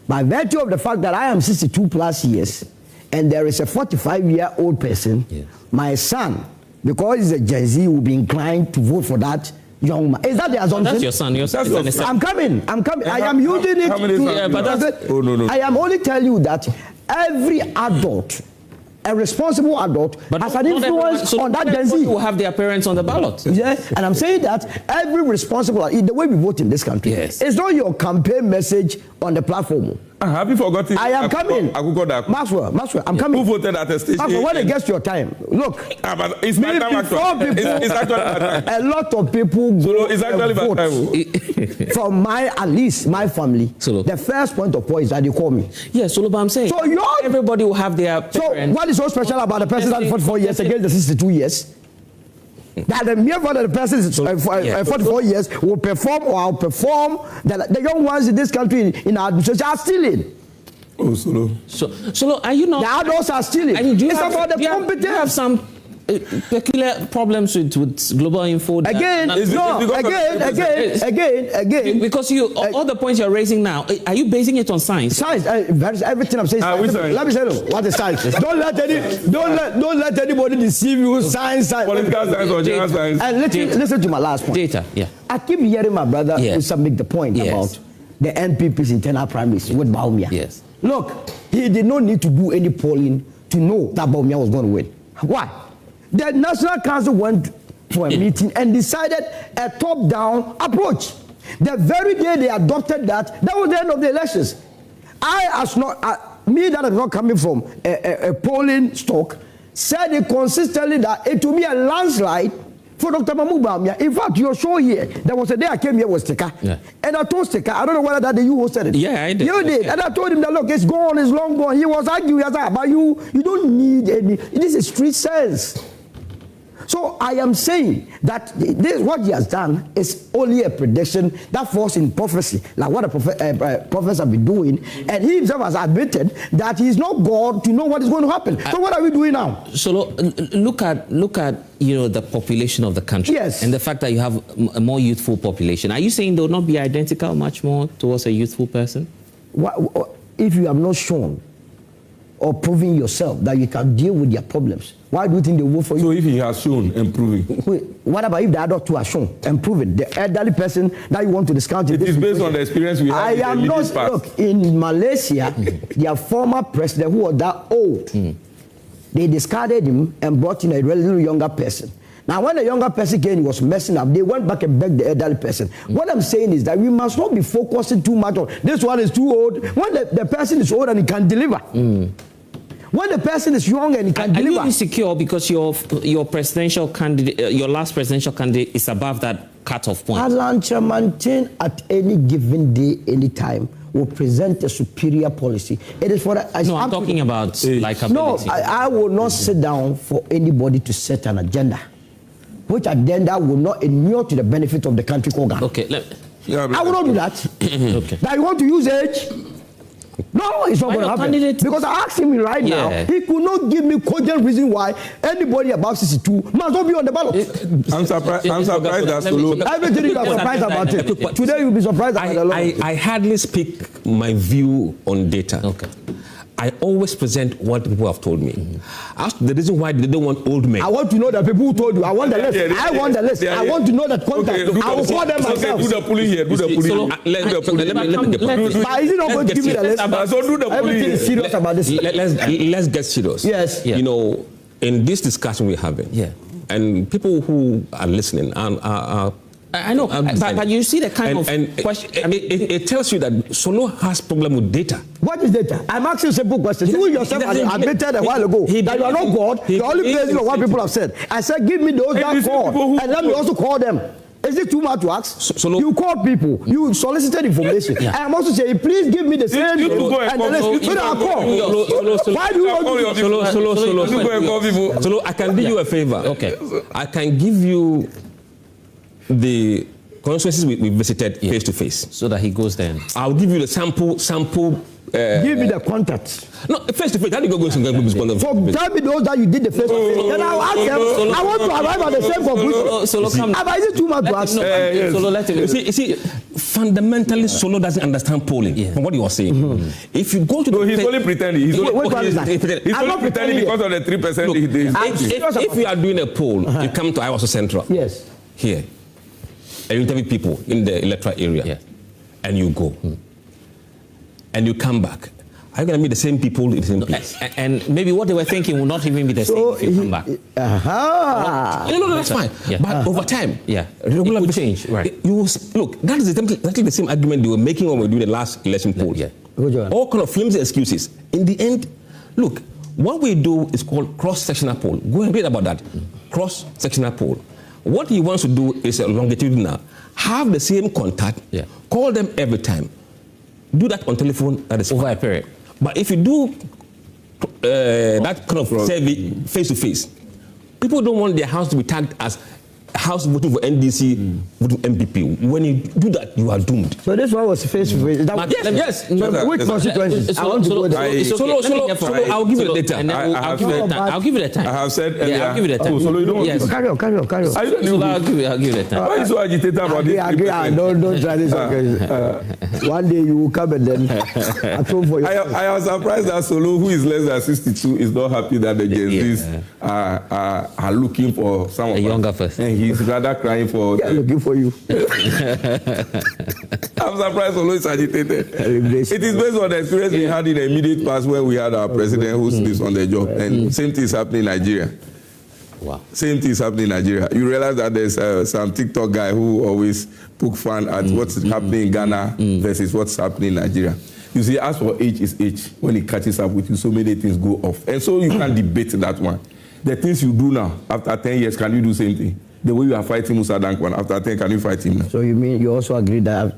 by virtue of the fact that I am 62 plus years and there is a 45-year-old person, my son, because he's a Gen Z, will be inclined to vote for that young man. Is that the assumption? That's your son. I'm coming. I am using it to... I am only telling you that every adult, a responsible adult, has an influence on that Gen Z. Will have their parents on the ballot. Yeah, and I'm saying that every responsible, the way we vote in this country, it's not your campaign message on the platform. Have you forgotten? I am coming. Maxwell, I'm coming. Who voted at the station? Maxwell, when it gets to your time, look. But it's my time actually. It's actually my time. A lot of people go it's actually vote. From at least my family, the first point of point is that they call me. Yes, so I'm saying. So everybody will have their parents. So what is so special about the person that's 44 years against the 62 years? That the mere fact that the person is 44 years will perform or outperform the young ones in this country in our administration are stealing. Oh, Solo. So are you not? The adults are stealing. I mean, it's about the competence. Do you have some peculiar problems with global info? Again. Because all the points you're raising now, are you basing it on science? Science. Everything I'm saying. Let me say what is science. Don't let anybody deceive you. Science. Political science or general science. And listen to my last point. Data. Yeah. I keep hearing my brother make the point about the NPP's internal primaries with Bawumia. Yes. Look, he did not need to do any polling to know that Bawumia was going to win. Why? The National Council went for a meeting and decided a top-down approach. The very day they adopted that was the end of the elections. Me that is not coming from a polling stock, said it consistently that it will be a landslide For Dr. Mahmoud Bawumia, in fact, your show here, there was a day I came here with Stika. Yeah. And I told Stika, I don't know whether that day you hosted it. Yeah, I did. You did. And I told him that, look, it's gone, it's long gone. He was arguing, but you don't need any. This is street sense. So I am saying that this, what he has done is only a prediction that falls in prophecy, like what the prophets have been doing. And he himself has admitted that he is not God to know what is going to happen. So what are we doing now? So look at the population of the country. Yes. And the fact that you have a more youthful population. Are you saying they will not be identical much more towards a youthful person? If you have not shown or proven yourself that you can deal with their problems, why do you think they will vote for you? So if he has shown and proven. Wait, what about if the other two are shown and proven? The elderly person that you want to discount. It is based on the experience we have. I am not. Look, in Malaysia, their former president who was that old, they discarded him and brought in a little younger person. Now, when the younger person came, he was messing up. They went back and begged the elderly person. What I'm saying is that we must not be focusing too much on this one is too old. When the person is old and he can deliver. When the person is young and he can deliver. Are you insecure because your presidential candidate, your last presidential candidate, is above that cutoff point? Alan Chamantin at any given day, any time, will present a superior policy. It is for the, no, I'm talking about likability. No, I will not sit down for anybody to set an agenda, which agenda will not inure to the benefit of the country called Ghana. Okay, I will not do that. Okay. That you want to use age? No, it's not going to happen. Because I asked him right now, he could not give me cogent reason why anybody above 62 must not be on the ballot. I'm surprised that Solo. Everything you are surprised about it. Today you'll be surprised about the law. I hardly speak my view on data. Okay. I always present what people have told me. Ask the reason why they don't want old men. I want to know the people who told you. I want the list. I want the list. I want to know the contact. I will call them myself. Do the pulling here. Do the pulling. But is it not going to give me the list? So do the pulling. Everything is serious about this. Let's get serious. Yes. You know, in this discussion we're having, and people who are listening are I know, but you see the kind of question. I mean, it tells you that Solo has problem with data. What is data? I'm asking simple questions. You yourself admitted a while ago that you are not God. You're only basing on what people have said. I said, give me those that call, and let me also call them. Is it too much to ask? You called people. You solicited information. I am also saying, please give me the same and the list. So that I call. Why do you want to Solo, I can do you a favor. Okay. I can give you the constituencies we visited face to face, so that he goes there. I'll give you the sample. Give me the contacts. No, face to face. How do you go to tell me those that you did the face to face. Then I'll ask them. I want to arrive at the same conclusion. Solo, is it too much to ask? Solo, let him. You see, fundamentally, Solo doesn't understand polling. From what you are saying, if you go to the he's only pretending. He's only pretending because of the 3%. If you are doing a poll, you come to Iowa Central. Yes. Here. And you interview people in the Electorate area, and you go, and you come back. Are you going to meet the same people in the same place? And maybe what they were thinking will not even be the same if you come back. No, that's fine. But over time, it will change. Right? Look, that is exactly the same argument they were making when we were doing the last election poll. All kind of flimsy excuses. In the end, look, what we do is called cross-sectional poll. Go and read about that. Cross-sectional poll. What he wants to do is a longitudinal. Have the same contact, call them every time. Do that on telephone, that is over a period. But if you do that kind of survey face to face, people don't want their house to be tagged as house voting for NDC, voting MPP. When you do that, you are doomed. So this one was face to face. Yes. Which consequences? I want to go there. Solo, I'll give you the data. I'll give you the time. I have said earlier. I'll give you the time. Solo, you don't want to. Carry on. I'll give you the time. Why are you so agitated about this? Don't try this. One day you will come and then atone for yourself. I am surprised that Solo, who is less than 62, is not happy that the Gen Zs are looking for someone. A younger person. And he's rather crying for... looking for you. I'm surprised Solo is agitated. It is based on the experience we had in the immediate past when we had our president who sleeps on the job. And same thing is happening in Nigeria. Wow. Same thing is happening in Nigeria. You realize that there's some TikTok guy who always poke fun at what's happening in Ghana versus what's happening in Nigeria. You see, as for age is age. When it catches up with you, so many things go off. And so you can't debate that one. The things you do now, after 10 years, can you do the same thing? the way you are fighting Musah Dankwah, after 10, can you fight him now? So you mean you also agree that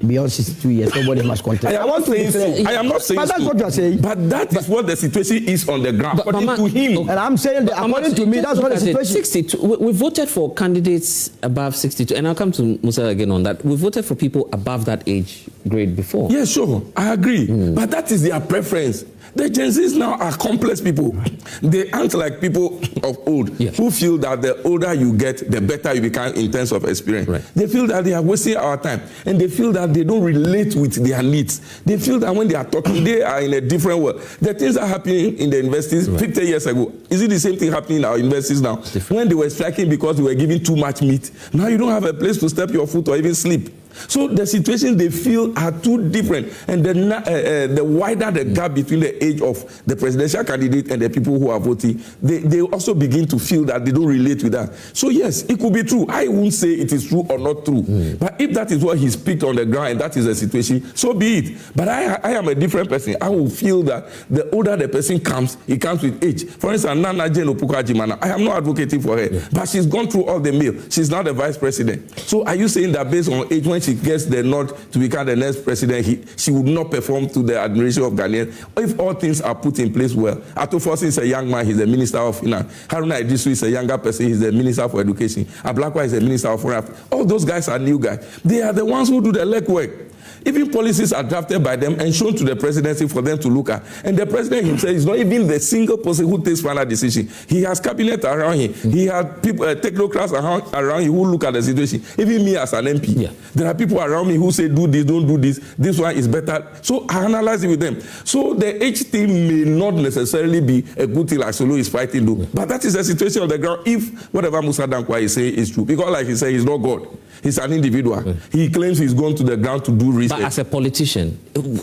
beyond 62 years, nobody must contest? I am not saying so. I am not saying but that's so. what you are saying. But that is what the situation is on the ground, according to him. And I'm saying that according to me, that's what the situation. 62. We voted for candidates above 62, and I'll come to Musah again on that. We voted for people above that age grade before. Yes, sure, I agree. But that is their preference. The Gen Zs now are complex people. They act like people of old who feel that the older you get, the better you become in terms of experience. Right. They feel that they are wasting our time, and they feel that they don't relate with their needs. They feel that when they are talking, they are in a different world. The things are happening in the universities 50 years ago. Is it the same thing happening in our universities now? When they were striking because they were giving too much meat, now you don't have a place to step your foot or even sleep. So the situations they feel are too different, and the wider the gap between the age of the presidential candidate and the people who are voting, they also begin to feel that they don't relate with that. So yes, it could be true. I won't say it is true or not true, but if that is what he's picked on the ground and that is the situation, so be it. But I am a different person. I will feel that the older the person comes, he comes with age. For instance, Nana Jane Opoku-Agyeman, I am not advocating for her, but she's gone through all the mill. She's now the vice president. So are you saying that based on age, when she gets the nod to become the next president, she would not perform to the admiration of Ghanaians? If all things are put in place well, Ato Forson is a young man, he's the Minister of Finance. Haruna Iddrisu is a younger person, he's the Minister for Education. Ablakwa is the Minister of Foreign Affairs. All those guys are new guys. They are the ones who do the legwork. Even policies are drafted by them and shown to the presidency for them to look at. And the president himself is not even the single person who takes final decision. He has cabinet around him. He has people, technocrats around him who look at the situation. Even me as an MP, there are people around me who say, do this, don't do this. This one is better. So I analyze it with them. So the age thing may not necessarily be a good thing like Solo is fighting though. But that is the situation on the ground if whatever Musah Dankwah is saying is true. Because like he said, he's not God. He's an individual. He claims he's gone to the ground to do research. But as a politician,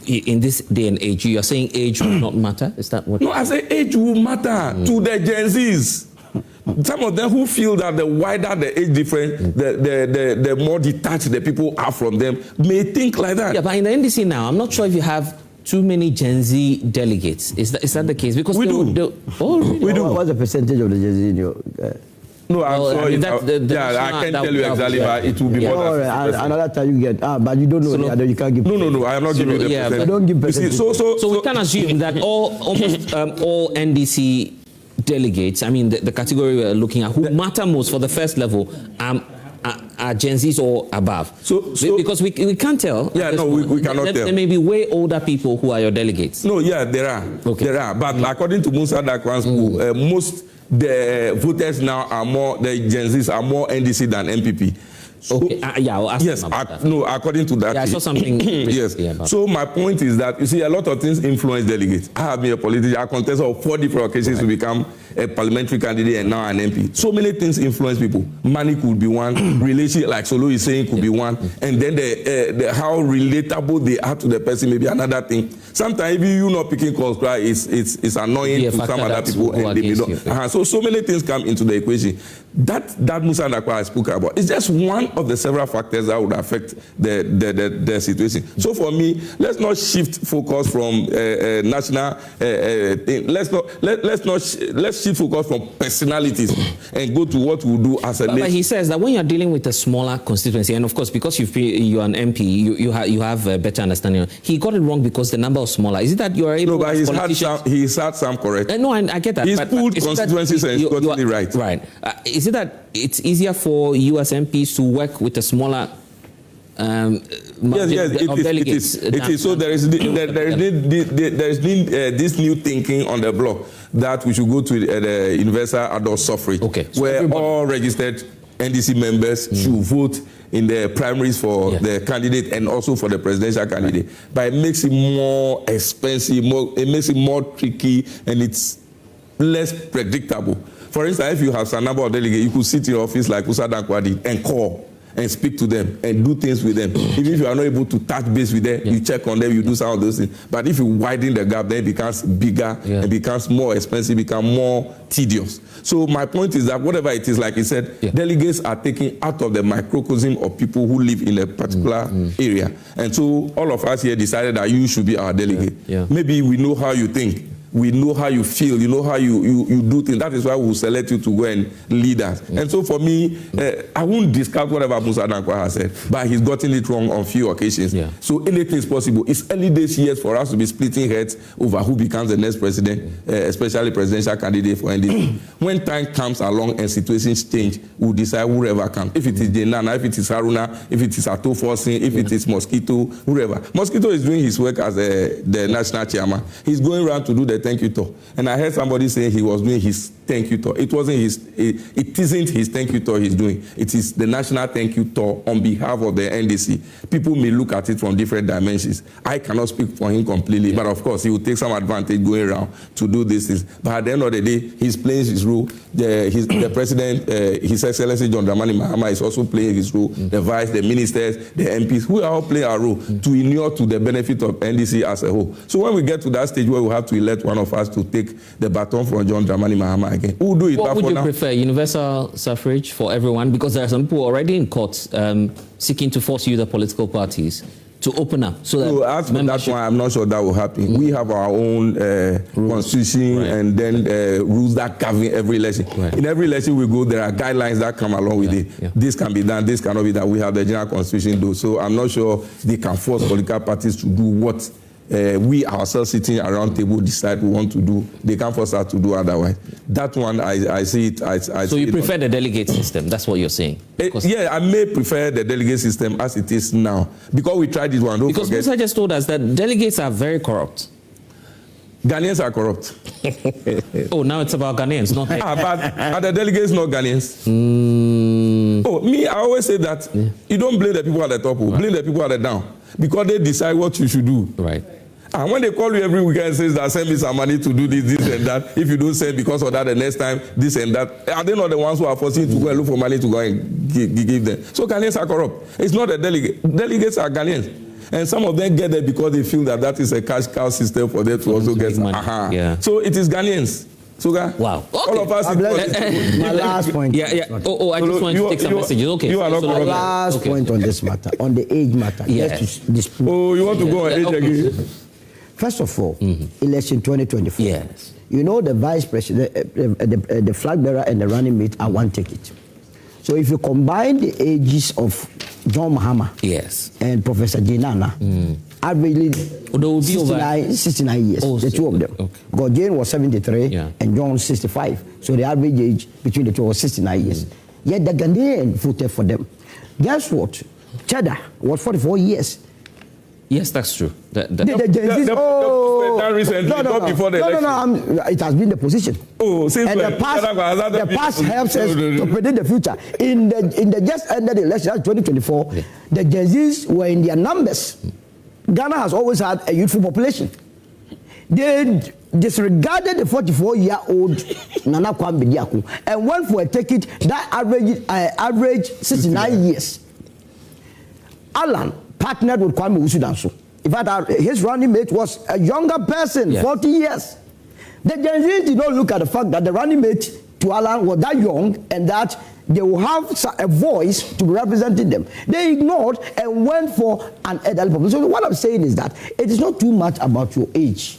in this day and age, you are saying age will not matter? Is that what? No, I say age will matter to the Gen Zs. Some of them who feel that the wider the age difference, the more detached the people are from them, may think like that. Yeah, but in the NDC now, I'm not sure if you have too many Gen Z delegates. Is that the case? Because we do. We do. What's the percentage of the Gen Z in your... No, I'm sorry. I can't tell you exactly, but it will be more than 50%. Another time you get, but you don't know that you can't give. No, I am not giving you the percentage. Don't give percentage. So we can assume that almost all NDC delegates, I mean the category we're looking at, who matter most for the first level, are Gen Zs or above. So because we can't tell. Yeah, no, we cannot tell. There may be way older people who are your delegates. No, yeah, there are. Okay. There are. But according to Musah Dankwah's poll, most the voters now are more, the Gen Zs are more NDC than MPP. So, okay, I'll ask yes, about that. No, according to that. Yeah, I saw something. Yes. About so my point is that, you see, a lot of things influence delegates. I have been a politician. I contested on 4 different occasions to become a parliamentary candidate and now an MP. So many things influence people. Money could be one. Relation, like Solo is saying, could be one. And then the how relatable they are to the person may be another thing. Sometimes even you not picking calls, right? It's annoying to some other people, and they may not. So many things come into the equation. That Musah Dankwah spoke about is just one of the several factors that would affect the situation. So for me, let's not shift focus from national thing. Let's shift focus from personalities and go to what we'll do as a nation. But he says that when you're dealing with a smaller constituency, and of course because you're an MP, you have a better understanding. He got it wrong because the number was smaller. Is it that you are able? No, but he's had some correct. No, I get that. He's pulled constituencies and he's got it right. Right. Is it that it's easier for you as MPs to work with a smaller yes, it is. So there is this new thinking on the block that we should go to the universal adult suffrage, where all registered NDC members should vote in the primaries for the candidate and also for the presidential candidate. But it makes it more expensive, it makes it more tricky, and it's less predictable. For instance, if you have some number of delegates, you could sit in your office like Musah Dankwah did and call and speak to them and do things with them. Even if you are not able to touch base with them, you check on them, you do some of those things. But if you widen the gap, then it becomes bigger, and becomes more expensive, becomes more tedious. So my point is that whatever it is, like he said, delegates are taken out of the microcosm of people who live in a particular area. And so all of us here decided that you should be our delegate. Maybe we know how you think. We know how you feel. You know how you do things. That is why we'll select you to go and lead us. And so for me, I won't discount whatever Musah Dankwah has said, but he's gotten it wrong on few occasions. Yeah. So anything is possible. It's early days years for us to be splitting heads over who becomes the next president, especially presidential candidate for NDC. When time comes along and situations change, we'll decide whoever comes. If it is Jenana, if it is Haruna, if it is Ato Forcing, if it is Mosquito, whoever. Mosquito is doing his work as the national chairman. He's going around to do the thank you talk. And I heard somebody say he was doing his thank you talk. It wasn't his, it isn't his thank you talk he's doing. It is the national thank you talk on behalf of the NDC. People may look at it from different dimensions. I cannot speak for him completely, but of course he will take some advantage going around to do these things. But at the end of the day, he's playing his role. The president, His Excellency John Dramani Mahama, is also playing his role. The vice, the ministers, the MPs, we are all playing our role to inure to the benefit of NDC as a whole. So when we get to that stage where we have to elect one of us to take the baton from John Dramani Mahama again, we'll do it. What would you prefer, universal suffrage for everyone? Because there are some people already in court seeking to force you, the political parties, to open up. So as for that one, I'm not sure that will happen. We have our own constitution and then rules that govern every election. In every election we go, there are guidelines that come along with it. This can be done, this cannot be done. We have the general constitution though. So I'm not sure they can force political parties to do what we ourselves sitting around table decide we want to do. They can't force us to do otherwise. That one, I see it. So you prefer the delegate system? That's what you're saying? Yeah, I may prefer the delegate system as it is now. Because we tried this one. Because Musah just told us that delegates are very corrupt. Ghanaians are corrupt. Oh, now it's about Ghanaians, not but are the delegates not Ghanaians? Oh, me, I always say that you don't blame the people at the top, blame the people at the down. Because they decide what you should do. Right. And when they call you every weekend and says that send me some money to do this and that, if you don't send because of that, the next time, this and that, are they not the ones who are forcing you to go and look for money to go and give them? So Ghanaians are corrupt. It's not the delegate. Delegates are Ghanaians. And some of them get there because they feel that is a cash cow system for them to also get money. Yeah. So it is Ghanaians. Suga. Wow. Okay. All of us. My last point. Yeah. I just want to take some messages. Okay. You are not my last point on this matter, on the age matter. Yes. Oh, you want to go on age again? First of all, election 2024. Yes. You know the vice president, the flag bearer and the running mate are one ticket. So if you combine the ages of John Mahama and Professor Jenana, averagely 69 years, the two of them. Okay. Because Jane was 73 and John 65. So the average age between the two was 69 years. Yet the Ghanaian voted for them. Guess what? Cheddar was 44 years. Yes, that's true. It has been the position. Oh, since and the past helps us to predict the future. In the just ended election, 2024, the Gen Zs were in their numbers. Ghana has always had a youthful population. They disregarded the 44-year-old Nana Kwame Diaku and went for a ticket that average 69 years. Alan partnered with Kwame Owusu. In fact, his running mate was a younger person, 40 years. The Gen Z did not look at the fact that the running mate to Alan was that young and that they will have a voice to be representing them. They ignored and went for an elderly population. So what I'm saying is that it is not too much about your age.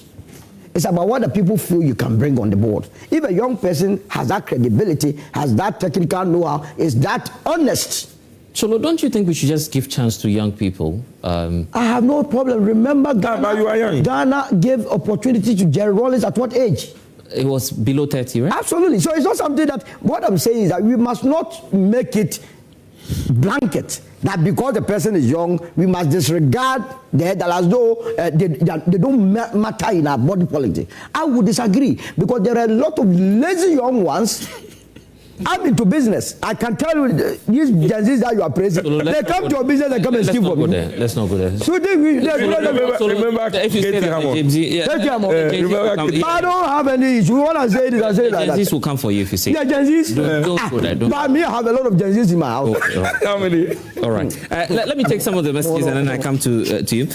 It's about what the people feel you can bring on the board. If a young person has that credibility, has that technical know-how, is that honest. So don't you think we should just give chance to young people? I have no problem. Remember, Ghana gave opportunity to Jerry Rawlings at what age? It was below 30, right? Absolutely. So it's not something that, what I'm saying is that we must not make it blanket that because the person is young, we must disregard the elder as though they don't matter in our body politics. I would disagree because there are a lot of lazy young ones. I'm into business. I can tell you these Gen Zs that you are praising. So they come to your business and come and steal from you. Let's not go there. So remember if you say that, I don't have any issue. What I say is I say like that. Gen Zs will come for you if you say. Yeah, Gen Zs. Don't go there. But me, I have a lot of Gen Zs in my house. Okay, how many? All right. Let me take some of the messages and then I come to you.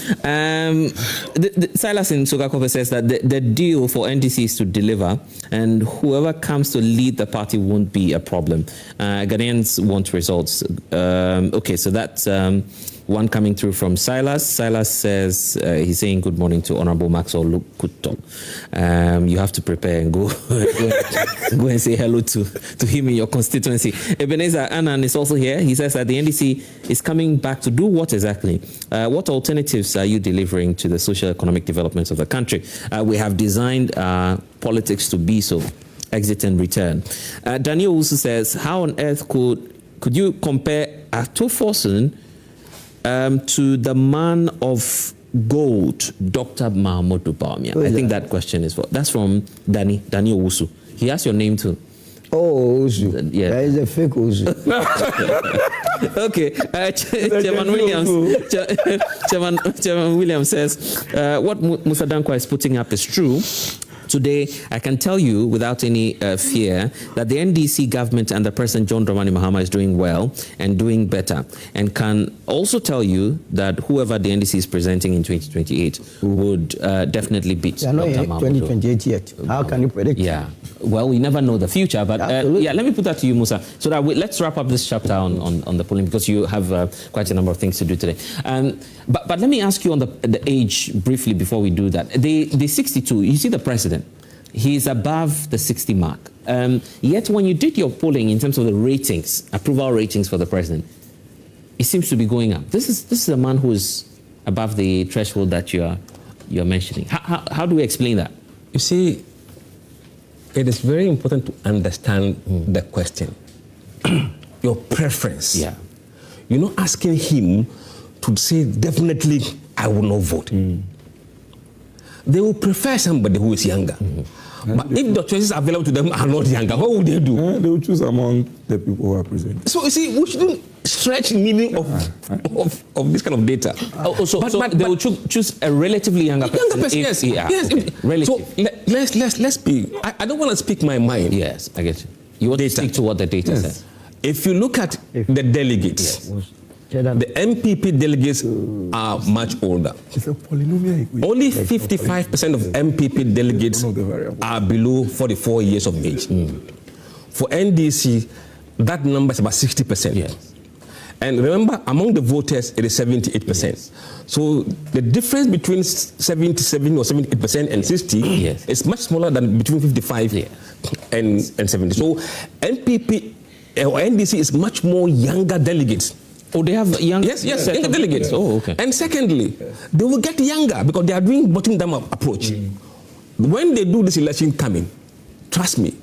Silas in Sogakope says that the deal for NDC is to deliver, and whoever comes to lead the party won't be a problem. Ghanaians want results. Okay, so that's one coming through from Silas. Silas says, he's saying good morning to Honorable Maxwell Lukuto. You have to prepare and go and say hello to him in your constituency. Ebenezer Annan is also here. He says that the NDC is coming back to do what exactly? What alternatives are you delivering to the socio-economic developments of the country? We have designed politics to be so. Exit and return. Daniel Owusu says, how on earth could you compare Atoforson to the man of gold, Dr. Mahamudu Bawumia? I think that question is that's from Daniel Owusu. He has your name too. Oh, Owusu. Yeah. That is a fake Owusu. Okay. Chairman Williams says, what Musah Dankwah is putting up is true. Today, I can tell you without any fear that the NDC government under President John Dramani Mahama is doing well and doing better, and can also tell you that whoever the NDC is presenting in 2028 would definitely beat Dr. Mahmoud. 2028 yet. How can you predict? Yeah. Well, we never know the future, but yeah, let me put that to you, Musa, so that let's wrap up this chapter on the polling, because you have quite a number of things to do today. But let me ask you on the age briefly before we do that. The 62, you see the president, he's above the 60 mark. Yet when you did your polling in terms of the ratings, approval ratings for the president, it seems to be going up. This is a man who is above the threshold that you're mentioning. How do we explain that? You see, it is very important to understand the question. Your preference. Yeah. You're not asking him to say, definitely, I will not vote. They will prefer somebody who is younger. But if the choices available to them are not younger, what would they do? They will choose among the people who are present. So you see, we shouldn't stretch the meaning of this kind of data. So they will choose a relatively younger person. Yes. Relative. So let's be. I don't want to speak my mind. Yes, I get you. You want to speak to what the data says. If you look at the delegates, the MPP delegates are much older. It's a polynomial equation. Only 55% of MPP delegates are below 44 years of age. For NDC, that number is about 60%. Yes. And remember, among the voters, it is 78%. Yes. So the difference between 77 or 78% and 60 is much smaller than between 55 and 70. So MPP or NDC is much more younger delegates. Oh, they have young... Yes, younger delegates. Oh, okay. And secondly, they will get younger because they are doing bottom-down approach. When they do this election coming, trust me,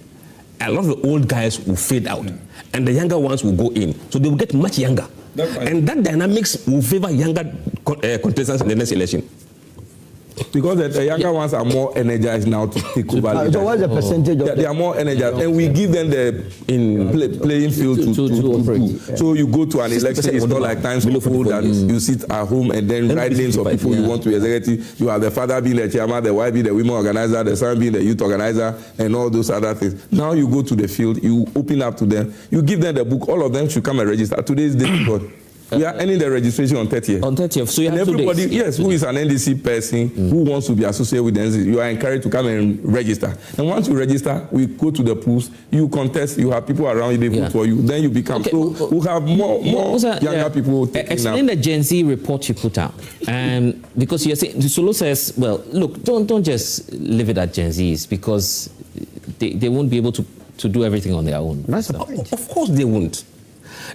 a lot of the old guys will fade out, and the younger ones will go in. So they will get much younger. And that dynamics will favor younger contestants in the next election. Because the younger ones are more energized now to take over. So what's the percentage of they are more energized, and we give them the playing field to operate. So you go to an election, it's not like times before that you sit at home and then write names of people you want to executive. You have the father being the chairman, the wife being the women organizer, the son being the youth organizer, and all those other things. Now you go to the field, you open up to them, you give them the book, all of them should come and register. Today's day, we are ending the registration on 30th. On 30th, so you have everybody, 2 days. yes, who is an NDC person, who wants to be associated with the NDC, you are encouraged to come and register. And once you register, we go to the polls, you contest, you have people around you, they vote for you, then you become. Okay. So we have more younger people. Explain the Gen Z report you put out. Because you're saying, Solo says, well, look, don't just leave it at Gen Zs, because they won't be able to do everything on their own. That's the point. Of course they won't.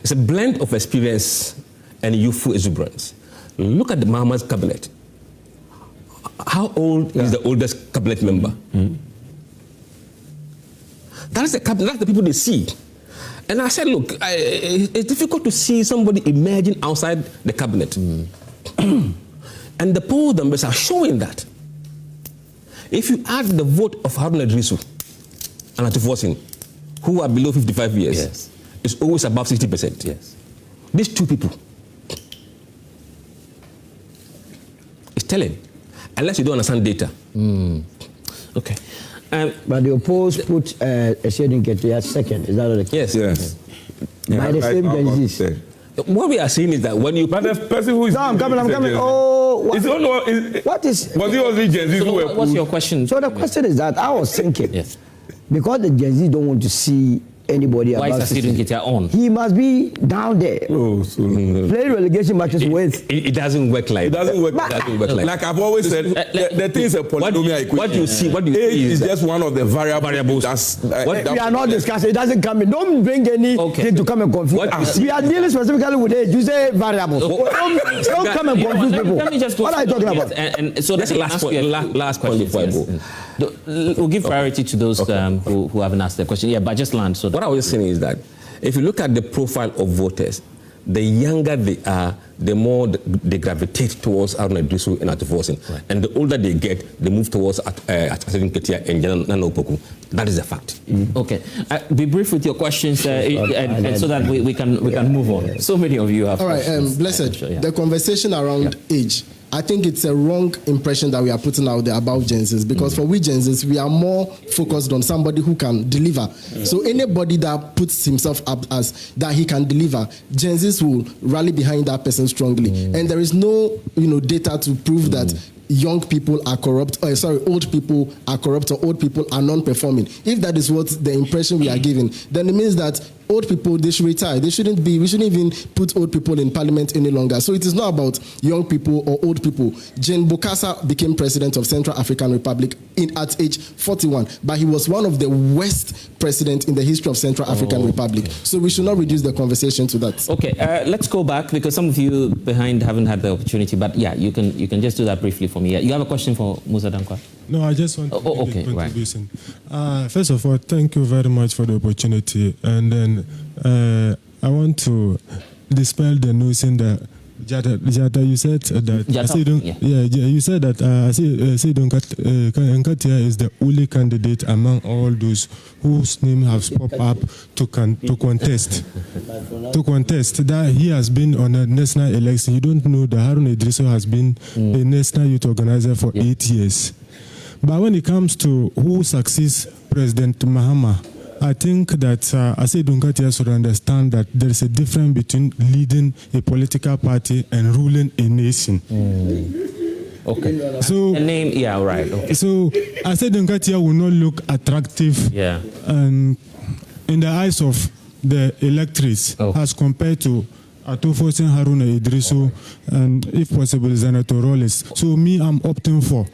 It's a blend of experience and youthful exuberance. Look at the Mahama's cabinet. How old is the oldest cabinet member? That's the cabinet, that's the people they see. And I said, look, it's difficult to see somebody emerging outside the cabinet. And the poll numbers are showing that. If you add the vote of Haruna Idrisu and Atoforson, who are below 55 years, it's always above 60%. Yes. These two people. It's telling. Unless you don't understand data. Okay. But the opposed put Asiedu Nketiah second. Is that what the case? Yes. By the same Gen Zs. What we are saying is that when you... But the person who is... No, I'm coming. Oh, what is... Was it only Gen Z who what's your question? So the question is that I was thinking, because the Gen Z don't want to see anybody Why about is Asiedu Nketiah on? He must be down there. Oh, so Playing relegation matches with. It doesn't work like it doesn't work. Like I've always said, the thing is a polynomial equation. What you see age is just one of the variables. We are not discussing. It doesn't come in. Don't bring anything to come and confuse. We are dealing specifically with age. You say variables. Don't come and confuse people. Let me just go. What are you talking about? And so that's last point before I go. We'll give priority to those who haven't asked the question. Yeah, but just land. So what I was saying is that if you look at the profile of voters, the younger they are, the more they gravitate towards Haruna Iddrisu and Atuforsen. Right. And the older they get, they move towards Asiedu Nketiah and Nana Opoku. That is a fact. Okay. Be brief with your questions and so that we can move on. So many of you have. All right, Blessed, the conversation around age. I think it's a wrong impression that we are putting out there about Gen Zs, because for we Gen Zs, we are more focused on somebody who can deliver. So anybody that puts himself up as that he can deliver, Gen Zs will rally behind that person strongly. And there is no data to prove that young people are corrupt, old people are corrupt, or old people are non-performing. If that is what the impression we are giving, then it means that old people, they should retire. We shouldn't even put old people in parliament any longer. So it is not about young people or old people. Gen Bokassa became president of Central African Republic at age 41, but he was one of the worst presidents in the history of Central African Republic. So we should not reduce the conversation to that. Okay, let's go back, because some of you behind haven't had the opportunity, but yeah, you can just do that briefly for me. Yeah, you have a question for Musah Dankwah? No, I just want to make a contribution. Right. First of all, thank you very much for the opportunity. And then I want to dispel the notion that Jata, you said that you said that Asiedu Nketiah is the only candidate among all those whose name has popped up to contest. To contest that he has been on a national election. You don't know that Haruna Iddrisu has been a national youth organizer for 8 years. But when it comes to who succeeds President Mahama, I think that Asiedu Nketiah should understand that there is a difference between leading a political party and ruling a nation. Okay. So the name, right. Okay. So Asiedu Nketiah will not look attractive in the eyes of the electorates as compared to Atuforsen, Haruna Iddrisu, and if possible, Senator Rollins. So me, I'm opting for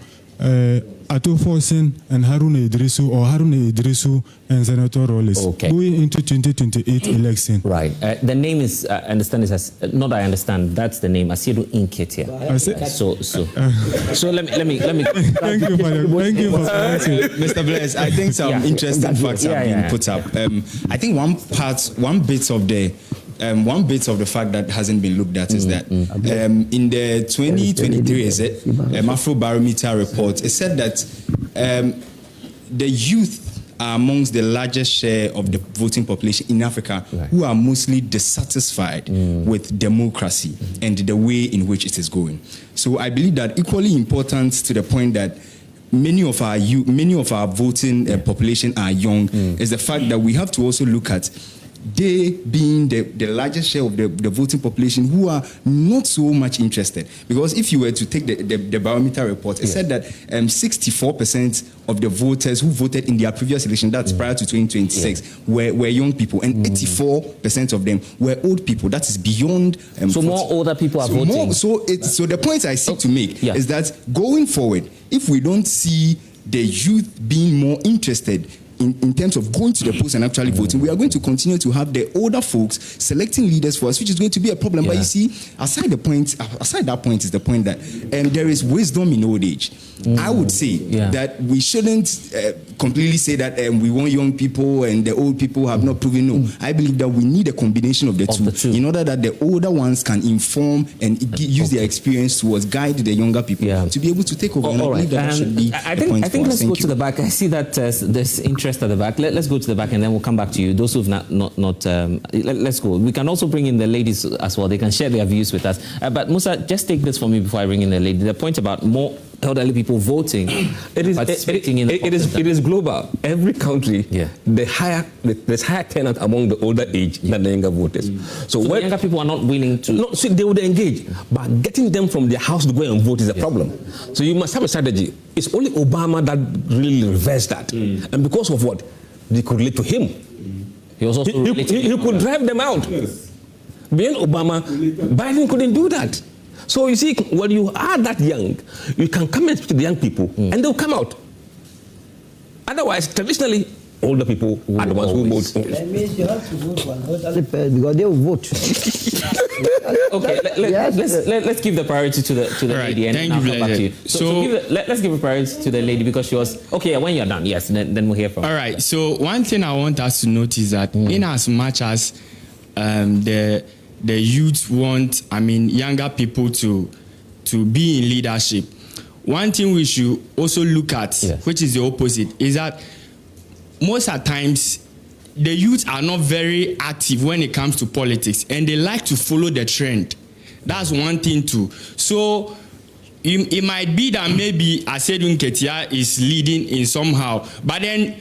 Atuforsen and Haruna Iddrisu, or Haruna Iddrisu and Senator Rollins going into 2028 election. Right. The name is, I understand, that's the name, Asiedu Nketiah. So let me. Thank you for Mr. Bless, I think some interesting facts have been put up. I think one bit of the fact that hasn't been looked at is that in the 2023 Afrobarometer report, it said that the youth are amongst the largest share of the voting population in Africa who are mostly dissatisfied with democracy and the way in which it is going. So I believe that equally important to the point that many of our voting population are young is the fact that we have to also look at they being the largest share of the voting population who are not so much interested. Because if you were to take the barometer report, it said that 64% of the voters who voted in their previous election, that's prior to 2026, were young people, and 84% of them were old people. That is beyond... so more older people are voting. So the point I seek to make is that going forward, if we don't see the youth being more interested in terms of going to the polls and actually voting, we are going to continue to have the older folks selecting leaders for us, which is going to be a problem. But you see, aside that point is the point that there is wisdom in old age. I would say that we shouldn't completely say that we want young people and the old people have not proven. No, I believe that we need a combination of the two in order that the older ones can inform and use their experience towards guide the younger people to be able to take over. And I believe that should be I think let's go to the back. I see that there's interest at the back. Let's go to the back and then we'll come back to you. Those who've not let's go. We can also bring in the ladies as well. They can share their views with us. But Musah, just take this for me before I bring in the lady. The point about more elderly people voting, it is global. Every country, there's higher turnout among the older age than the younger voters. So the younger people are not willing to. No, so they would engage, but getting them from their house to go and vote is a problem. So you must have a strategy. It's only Obama that really reversed that, and because of what they could relate to him. He was also he could drive them out. Yes. Being Obama, Biden couldn't do that. So you see, when you are that young, you can come and speak to the young people, and they'll come out. Otherwise, traditionally, older people are the ones who vote. That means you have to vote for an elderly person because they will vote. Okay, let's give the priority to the lady, and thank I'll you, come back to you. Let's give a priority to the lady because she was okay. When you're done, yes, then we'll hear from her. All right. So one thing I want us to notice that in as much as the youth want, younger people to be in leadership, one thing we should also look at, which is the opposite, is that most of the times the youth are not very active when it comes to politics, and they like to follow the trend. That's one thing too. So it might be that maybe Asiedu Nketiah is leading in somehow, but then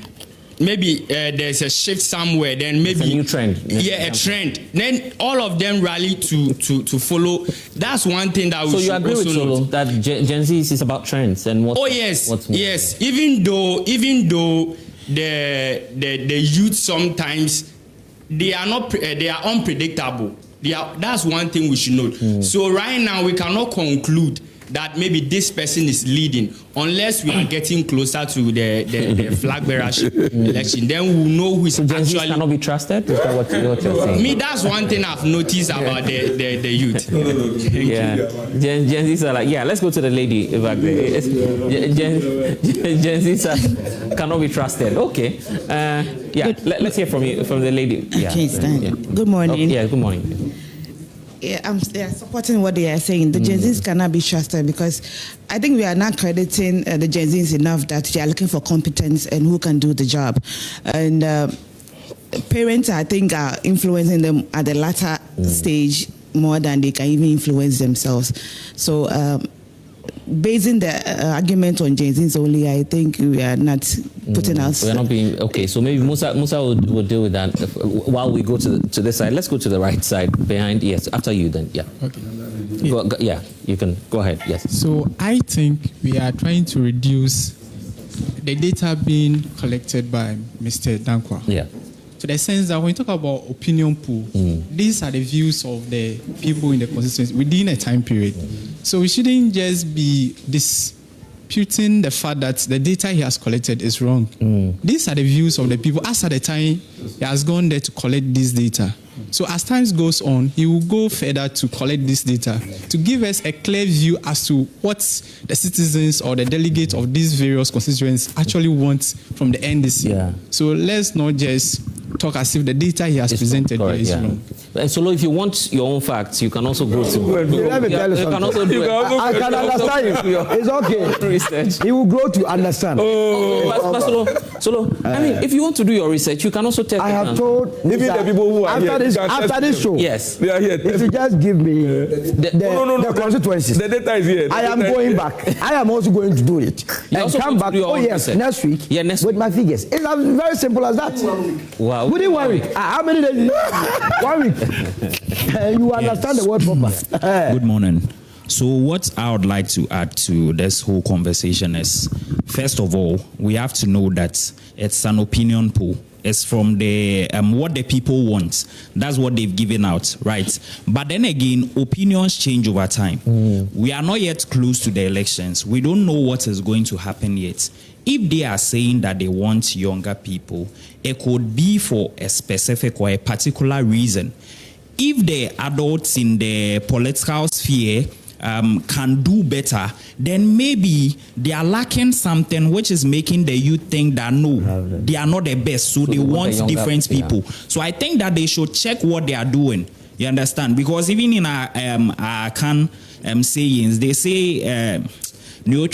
maybe there's a shift somewhere, then maybe it's a new trend. A trend. Then all of them rally to follow. That's one thing that we should also agree with Solo that Gen Z is about trends and what? Oh yes, yes. Even though the youth sometimes they are unpredictable. That's one thing we should note. So right now we cannot conclude that maybe this person is leading unless we are getting closer to the flag bearership election. Then we'll know who is Gen Z cannot be trusted. Is that what you're saying? Me, that's one thing I've noticed about the youth. Gen Z are like, let's go to the lady back there. Gen Z cannot be trusted. Okay. Let's hear from the lady. Okay, Good morning. Good morning. I'm supporting what they are saying. The Gen Zs cannot be trusted because I think we are not crediting the Gen Zs enough that they are looking for competence and who can do the job. And parents, I think, are influencing them at the latter stage more than they can even influence themselves. So basing the argument on Gen Zs only, I think we are not putting us. We are not being okay. So maybe Musah will deal with that while we go to this side. Let's go to the right side behind. Yes, after you then. Yeah. Okay. You can go ahead. Yes. So I think we are trying to reduce the data being collected by Mr. Dankwah. Yeah. To the sense that when you talk about opinion pool, these are the views of the people in the constituency within a time period. So we shouldn't just be disputing the fact that the data he has collected is wrong. These are the views of the people as at the time he has gone there to collect this data. So as time goes on, he will go further to collect this data to give us a clear view as to what the citizens or the delegates of these various constituencies actually want from the NDC. Yeah. So let's not just talk as if the data he has presented is wrong. And so, if you want your own facts, you can also go to. Let me tell you something. I can understand you. It's okay. Research. He will grow to understand. Solo, I mean, if you want to do your research, you can also tell. I have told maybe the people who are after this show. Yes, they are here. If you just give me the constituencies, the data is here. I am going back. I am also going to do it and come back. Oh yes, next week. Yeah, next week with my figures. It's very simple as that. Wow. Within 1 week. How many days? 1 week. You understand the word proper. Good morning. So what I would like to add to this whole conversation is, first of all, we have to know that it's an opinion poll. It's from the what the people want. That's what they've given out, right? But then again, opinions change over time. We are not yet close to the elections. We don't know what is going to happen yet. If they are saying that they want younger people, it could be for a specific or a particular reason. If the adults in the political sphere can do better, then maybe they are lacking something which is making the youth think that no, they are not the best, so they want different people. So I think that they should check what they are doing. You understand? Because even in our sayings, they say you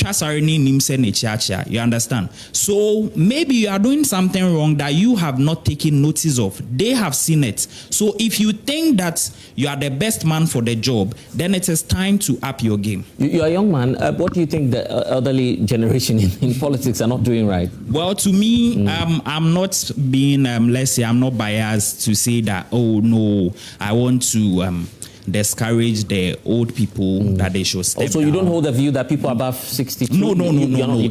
understand? So maybe you are doing something wrong that you have not taken notice of. They have seen it. So if you think that you are the best man for the job, then it is time to up your game. You are a young man. What do you think the elderly generation in politics are not doing right? Well, to me, I'm not being, let's say, I'm not biased to say that, oh no, I want to discourage the old people that they should step also, down. You don't hold the view that people above 62... No.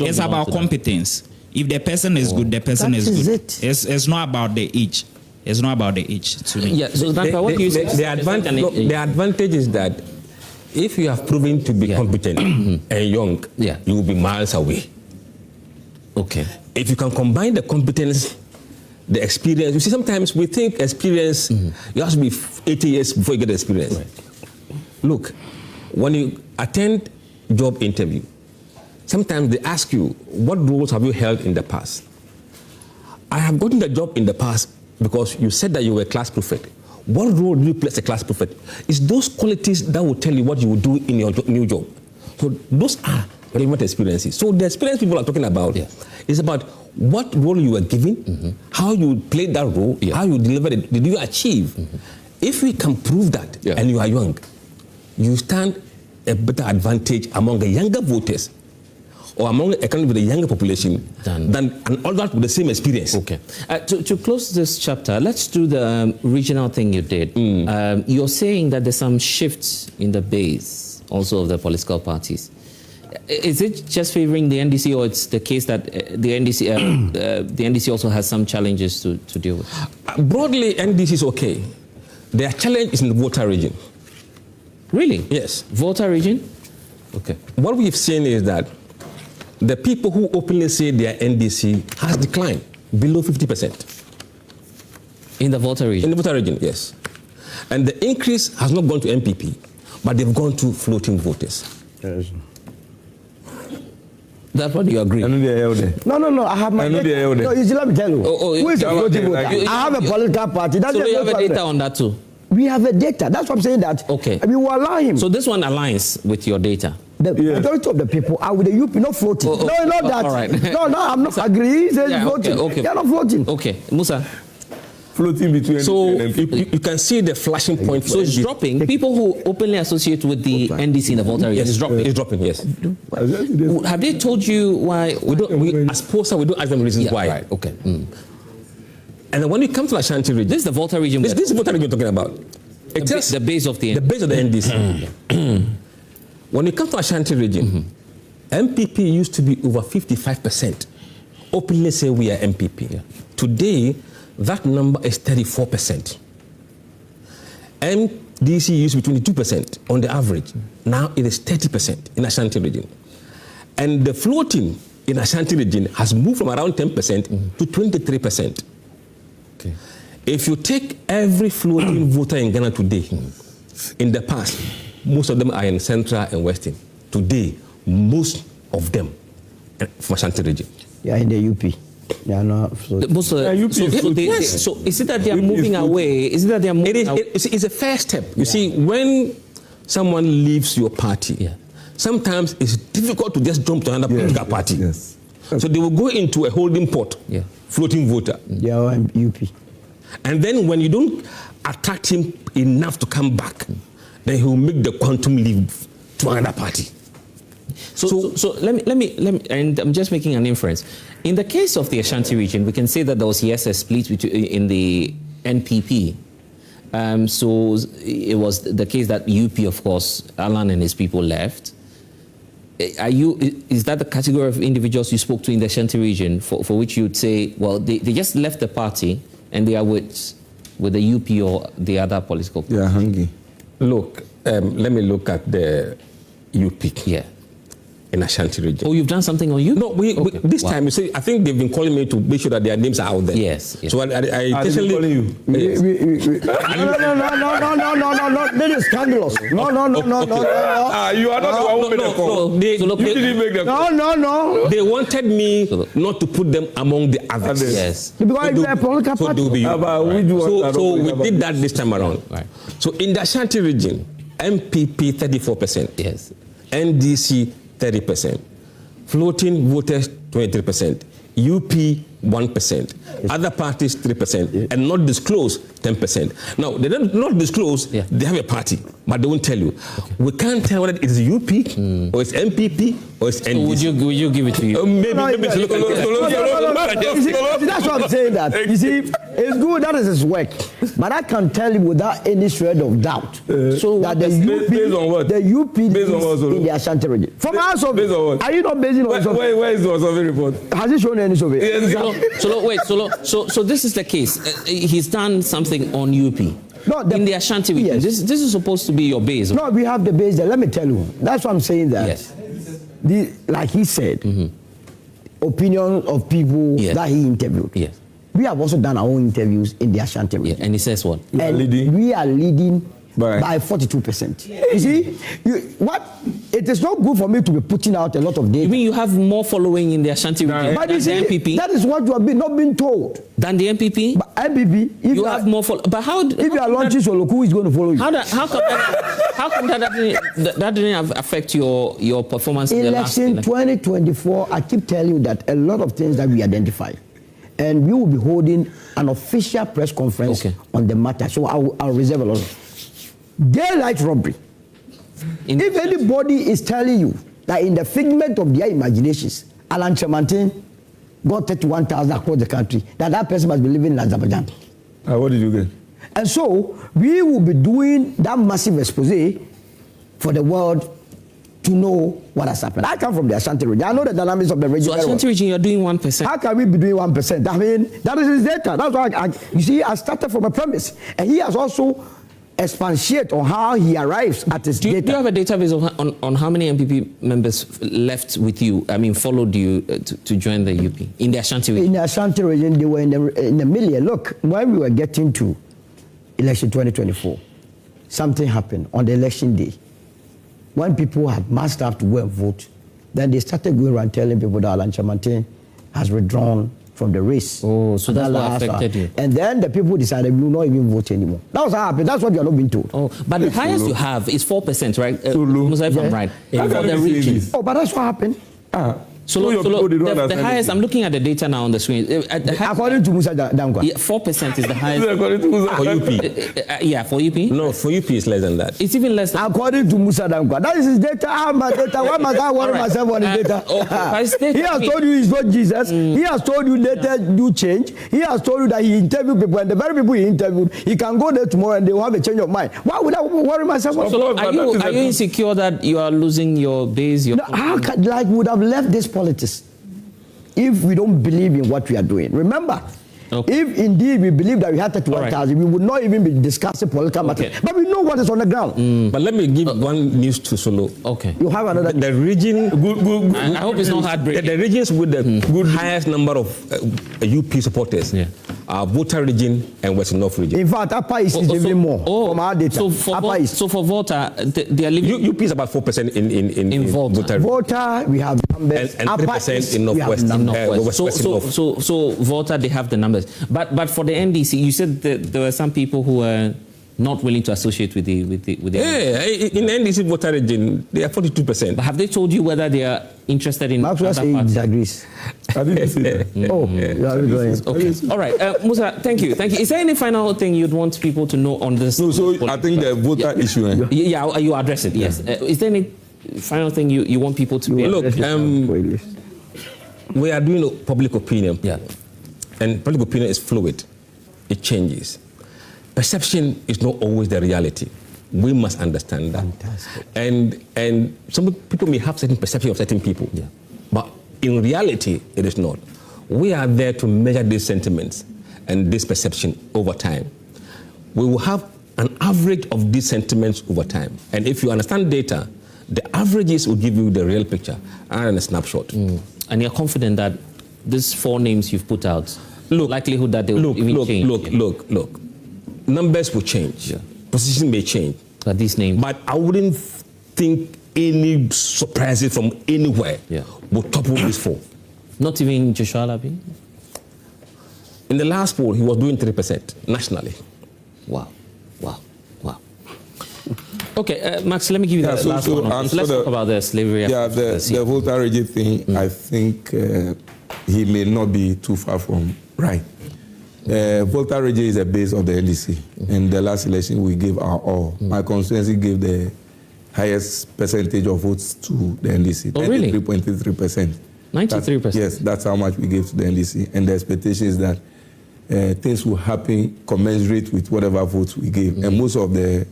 It's about competence. If the person is good, the person is good. It's not about the age. It's not about the age to me. Yeah, so Dankwah, what do you say? The advantage is that if you have proven to be competent and young, you will be miles away. Okay. If you can combine the competence, the experience, you see, sometimes we think experience, you have to be 80 years before you get experience. Right. Look, when you attend job interview, sometimes they ask you, what roles have you held in the past? I have gotten the job in the past because you said that you were a class prefect. What role do you play as a class prefect? It's those qualities that will tell you what you will do in your new job. So those are relevant experiences. So the experience people are talking about is about what role you were given, how you played that role, how you delivered it, did you achieve? If we can prove that and you are young, you stand a better advantage among the younger voters or among a country with a younger population than an older with the same experience. Okay. To close this chapter, let's do the regional thing you did. You're saying that there's some shifts in the base also of the political parties. Is it just favoring the NDC, or it's the case that the NDC also has some challenges to deal with? Broadly, NDC is okay. Their challenge is in the voter region. Really? Yes. Voter region? Okay. What we've seen is that the people who openly say they are NDC has declined below 50%. In the voter region? In the voter region, yes. And the increase has not gone to MPP, but they've gone to floating voters. Yes. That's what you agree? No. I have my data. No, you see, let me tell you. Who is a floating voter? I have a political party. That's so you have a data on that too? We have a data. That's what I'm saying that. Okay. We will allow him. So this one aligns with your data? The majority of the people are with the UP, not floating. No, not that. All right. No, I'm not agreeing. He's floating. Okay. They're not floating. Okay. Musah? Floating between. So you can see the flashing point. So it's dropping. People who openly associate with the NDC in the voter region, it's dropping. It's dropping. Yes. Have they told you why? As Pollster, we don't ask them reasons why. Right. Okay. And then when it comes to Ashanti region, this is the voter region. This is the voter region we're talking about. The base of the NDC. When it comes to Ashanti region, MPP used to be over 55%. Openly say we are MPP. Yeah. Today, that number is 34%. NDC used to be 22% on the average. Now it is 30% in Ashanti region. And the floating in Ashanti region has moved from around 10% to 23%. Okay. If you take every floating voter in Ghana today, in the past, most of them are in Central and Western. Today, most of them from Ashanti region. Yeah, in the UP. They are not floating. So is it that they are moving away? Is it that they are moving away? It's a first step. You see, when someone leaves your party, sometimes it's difficult to just jump to another political party. Yes. So they will go into a holding pot, floating voter. They are UP. And then when you don't attract him enough to come back, then he will make the quantum leap to another party. So let me, and I'm just making an inference. In the case of the Ashanti region, we can say that there was a split in the NPP. So it was the case that UP, of course, Alan and his people left. Is that the category of individuals you spoke to in the Ashanti region for which you'd say, well, they just left the party and they are with the UP or the other political parties? They are hungry. Look, let me look at the UP. Yeah. In Ashanti region. Oh, you've done something on you? No, this time, you see, I think they've been calling me to make sure that their names are out there. Yes. So I intentionally calling you. No. This is scandalous. No. You are not the one who made the call. You didn't make the call. No. They wanted me not to put them among the others. Yes. Because they're a political party. So we did that this time around. Right. So in the Ashanti region, MPP 34%. Yes. NDC 30%. Floating voters 23%. UP 1%. Other parties 3%. And not disclosed 10%. Now, they don't not disclose, they have a party, but they won't tell you. Okay. We can't tell whether it's UP or it's MPP or it's NDC. So would you give it to you? Maybe. That's what I'm saying. That you see, it's good. That is his work, but I can tell you without any shred of doubt that the UP, based on what? The UP based on what, in the Ashanti region. From our survey, are you not basing on survey? Where is the survey report? Has he shown any survey? Yes. So this is the case. He's done something on UP. No, in the Ashanti region. Yes. This is supposed to be your base. No, we have the base there. Let me tell you. That's what I'm saying. That yes. Like he said, opinion of people that he interviewed. Yes. We have also done our own interviews in the Ashanti region. Yeah, and he says what? We are leading by 42%. You see, it is not good for me to be putting out a lot of data. You mean you have more following in the Ashanti region than the MPP? That is what you have not been told. Than the MPP? But MPP, if you have more following. But how? If you are launching solo, who is going to follow you? How come that didn't affect your performance in the last election? 2024, I keep telling you that a lot of things that we identify. And we will be holding an official press conference on the matter. So I'll reserve a lot of. Daylight robbery. If anybody is telling you that in the figment of their imaginations, Alan Chemantin got 31,000 across the country, that person must be living in Azerbaijan. What did you get? And so we will be doing that massive expose for the world to know what has happened. I come from the Ashanti region. I know the dynamics of the region. So Ashanti region, you're doing 1%. How can we be doing 1%? I mean, that is his data. That's why you see, I started from a premise. And he has also expatiated on how he arrives at his data. Do you have a database on how many MPP members left with you, followed you to join the UP in the Ashanti region? In the Ashanti region, they were in the million. Look, when we were getting to election 2024, something happened on the election day. When people had massed up to go and vote, then they started going around telling people that Alan Chemantin has withdrawn from the race. Oh, so that's what affected you. And then the people decided we will not even vote anymore. That was what happened. That's what you are not being told. Oh, but the highest you have is 4%, right? Musah, if I'm right. For the region. Oh, but that's what happened. The highest, I'm looking at the data now on the screen. According to Musah Dankwah. Yeah, 4% is the highest. According to Musah for UP. Yeah, for UP? No, for UP it's less than that. It's even less than according to Musah Dankwah. That is his data. I have my data. Why must I worry myself on his data? He has told you he's not Jesus. He has told you data do change. He has told you that he interviewed people, and the very people he interviewed, he can go there tomorrow and they will have a change of mind. Why would I worry myself? So are you insecure that you are losing your base? How could, we would have left this politics if we don't believe in what we are doing? Remember, if indeed we believe that we had 31,000, we would not even be discussing political matters. But we know what is on the ground. But let me give one news to Solo. Okay. You have another. The region. Good. I hope it's not heartbreaking. The regions with the highest number of UP supporters are Volta region and Western North region. In fact, Upper East is even more from our data. So for Volta, they are living. UP is about 4% in Volta. Volta, we have numbers. And 3% in Northwest. So Volta, they have the numbers. But for the NDC, you said that there were some people who were not willing to associate with the NDC. In the NDC voter region, they are 42%. But have they told you whether they are interested in other parties? Disagrees. Okay. All right. Musah, thank you. Is there any final thing you'd want people to know on this? No, so I think the voter issue. Yeah, you address it, yes. Is there any final thing you want people to be? Look, we are doing public opinion. Yeah. And public opinion is fluid. It changes. Perception is not always the reality. We must understand that. Fantastic. And some people may have certain perception of certain people. Yeah. But in reality, it is not. We are there to measure these sentiments and this perception over time. We will have an average of these sentiments over time. And if you understand data, the averages will give you the real picture and a snapshot. And you're confident that these 4 names you've put out, likelihood that they will even change. Look. Numbers will change. Yeah. Position may change. But these names. But I wouldn't think any surprises from anywhere will topple these 4. Not even Joshua Labi? In the last poll, he was doing 3% nationally. Wow. Okay, Max, let me give you the last one. Let's talk about the slavery. Yeah, the voter regime thing, I think he may not be too far from right. Volta region is a base of the NDC. In the last election, we gave our all. My constituency gave the highest percentage of votes to the NDC. Oh, really? 93.33%. 93%? Yes, that's how much we gave to the NDC. And the expectation is that things will happen commensurate with whatever votes we gave. And most of the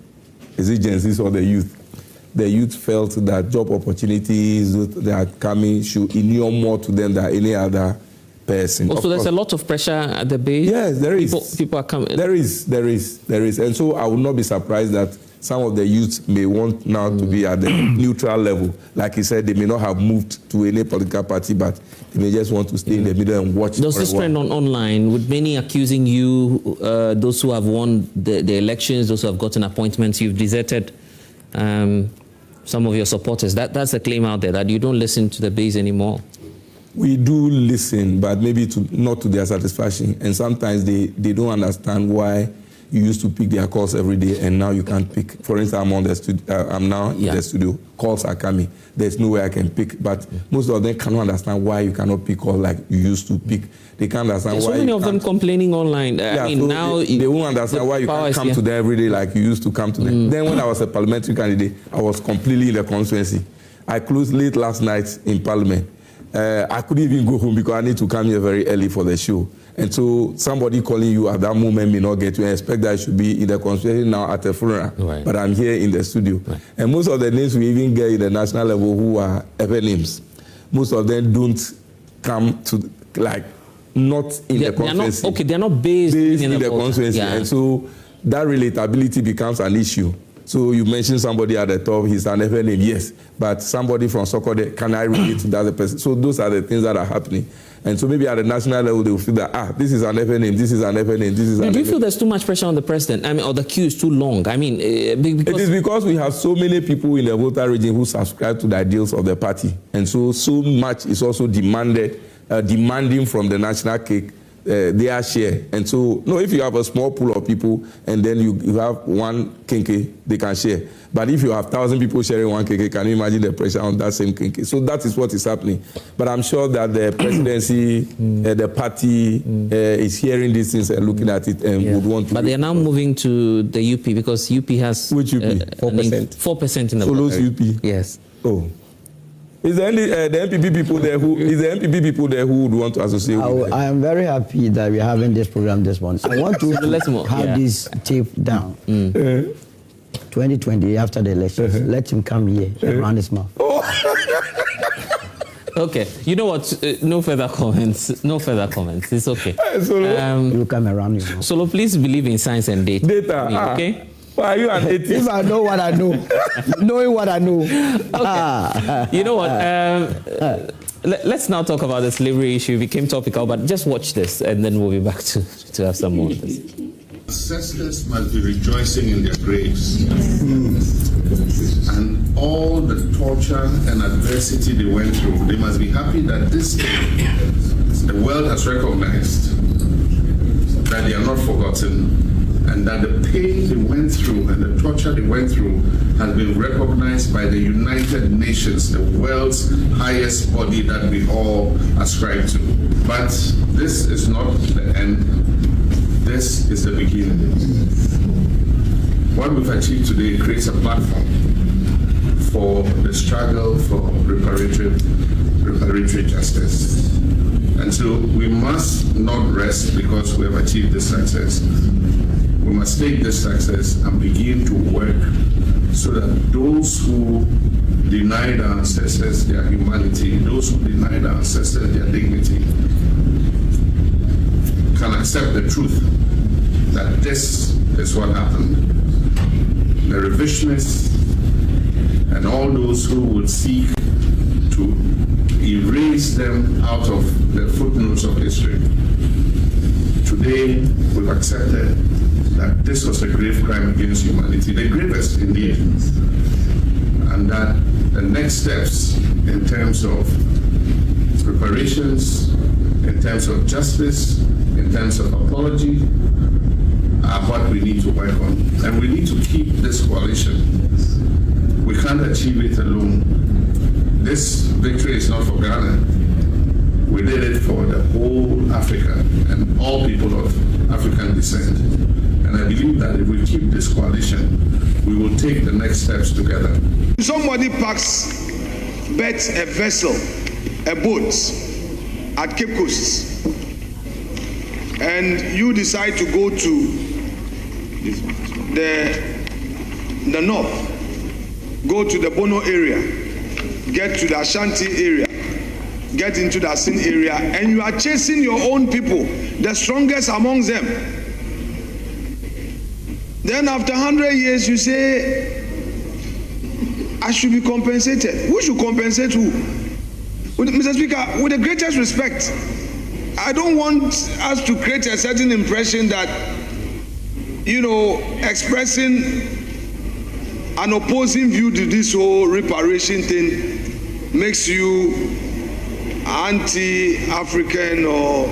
exigencies of the youth felt that job opportunities that are coming should inure more to them than any other person. Also, there's a lot of pressure at the base. Yes, there is. People are coming. There is. And so I would not be surprised that some of the youth may want now to be at the neutral level. Like he said, they may not have moved to any political party, but they may just want to stay in the middle and watch. There's this trend online with many accusing you, those who have won the elections, those who have gotten appointments, you've deserted some of your supporters. That's a claim out there, that you don't listen to the base anymore. We do listen, but maybe not to their satisfaction. And sometimes they don't understand why you used to pick their calls every day and now you can't pick. For instance, I'm on the studio. I'm now in the studio. Calls are coming. There's no way I can pick. But most of them cannot understand why you cannot pick calls like you used to pick. They can't understand why. So many of them complaining online. I mean, so now they won't understand why you can't come to them every day like you used to come to them. Then when I was a parliamentary candidate, I was completely in the constituency. I closed late last night in Parliament. I couldn't even go home because I need to come here very early for the show. And so somebody calling you at that moment may not get you. I expect that I should be in the constituency now at a funeral. Right. But I'm here in the studio. Right. And most of the names we even get in the national level who are ever names, most of them don't come to, like, not in the constituency. They're not based in the constituency. Yeah. And so that relatability becomes an issue. So you mentioned somebody at the top, he's an FA name, yes. But somebody from Sokode, can I relate to that person? So those are the things that are happening. And so maybe at the national level, they will feel that, this is an FA name, this is an FA name, this is an FA name. Do you feel there's too much pressure on the president? I mean, or the queue is too long? I mean, it is because we have so many people in the Volta region who subscribe to the ideals of the party. And so much is also demanding from the national cake their share. And so, if you have a small pool of people and then you have one kinky, they can share. But if you have 1,000 people sharing one kinky, can you imagine the pressure on that same kinky? So that is what is happening. But I'm sure that the presidency, the party is hearing these things and looking at it and would want to. But they are now moving to the UP because UP has... Which UP? 4%. 4% in the Solo's UP? Yes. Oh. Is the NPP people there who would want to associate with them? I am very happy that we're having this program this morning. I want to have this tape down. 2020, after the elections, let him come here and run his mouth. Okay, you know what? No further comments. No further comments. It's okay. You come around your mouth. Solo, please believe in science and data. Okay? Why are you an atheist? If I know what I know, knowing what I know. Okay. You know what? Let's now talk about the slavery issue. It became topical, but just watch this, and then we'll be back to have some more of this. Ancestors must be rejoicing in their graves. And all the torture and adversity they went through, they must be happy that this day the world has recognized that they are not forgotten, and that the pain they went through and the torture they went through has been recognized by the United Nations, the world's highest body that we all ascribe to. But this is not the end. This is the beginning. What we've achieved today creates a platform for the struggle for reparatory justice. And so we must not rest because we have achieved this success. We must take this success and begin to work so that those who denied our ancestors their humanity, those who denied our ancestors their dignity, can accept the truth that this is what happened. The revisionists and all those who would seek to erase them out of the footnotes of history. Today, we've accepted that this was a grave crime against humanity, the gravest indeed, and that the next steps in terms of reparations, in terms of justice, in terms of apology, are what we need to work on. And we need to keep this coalition. We can't achieve it alone. This victory is not for Ghana. We did it for the whole Africa and all people of African descent. And I believe that if we keep this coalition, we will take the next steps together. Somebody bets a vessel, a boat at Cape Coast, and you decide to go to the north, go to the Bono area, get to the Ashanti area, get into the Asin area, and you are chasing your own people, the strongest amongst them. Then after 100 years, you say, I should be compensated. Who should compensate who? Mr. Speaker, with the greatest respect, I don't want us to create a certain impression that, expressing an opposing view to this whole reparation thing makes you anti-African, or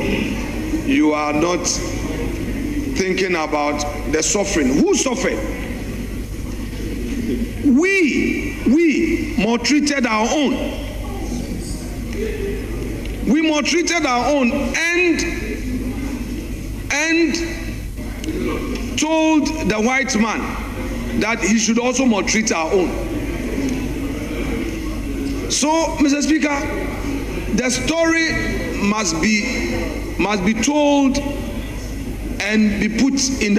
you are not thinking about the suffering. Who suffered? We maltreated our own. We maltreated our own and told the white man that he should also maltreat our own. So, Mr. Speaker, the story must be told and be put in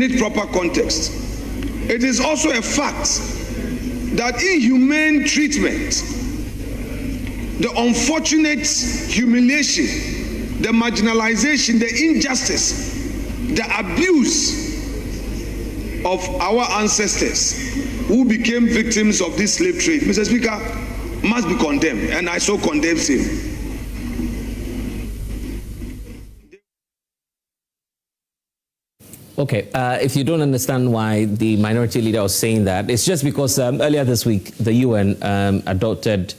its proper context. It is also a fact that inhumane treatment, the unfortunate humiliation, the marginalization, the injustice, the abuse of our ancestors who became victims of this slave trade, Mr. Speaker, must be condemned, and I so condemn him. Okay, if you don't understand why the minority leader was saying that, it's just because earlier this week, the UN adopted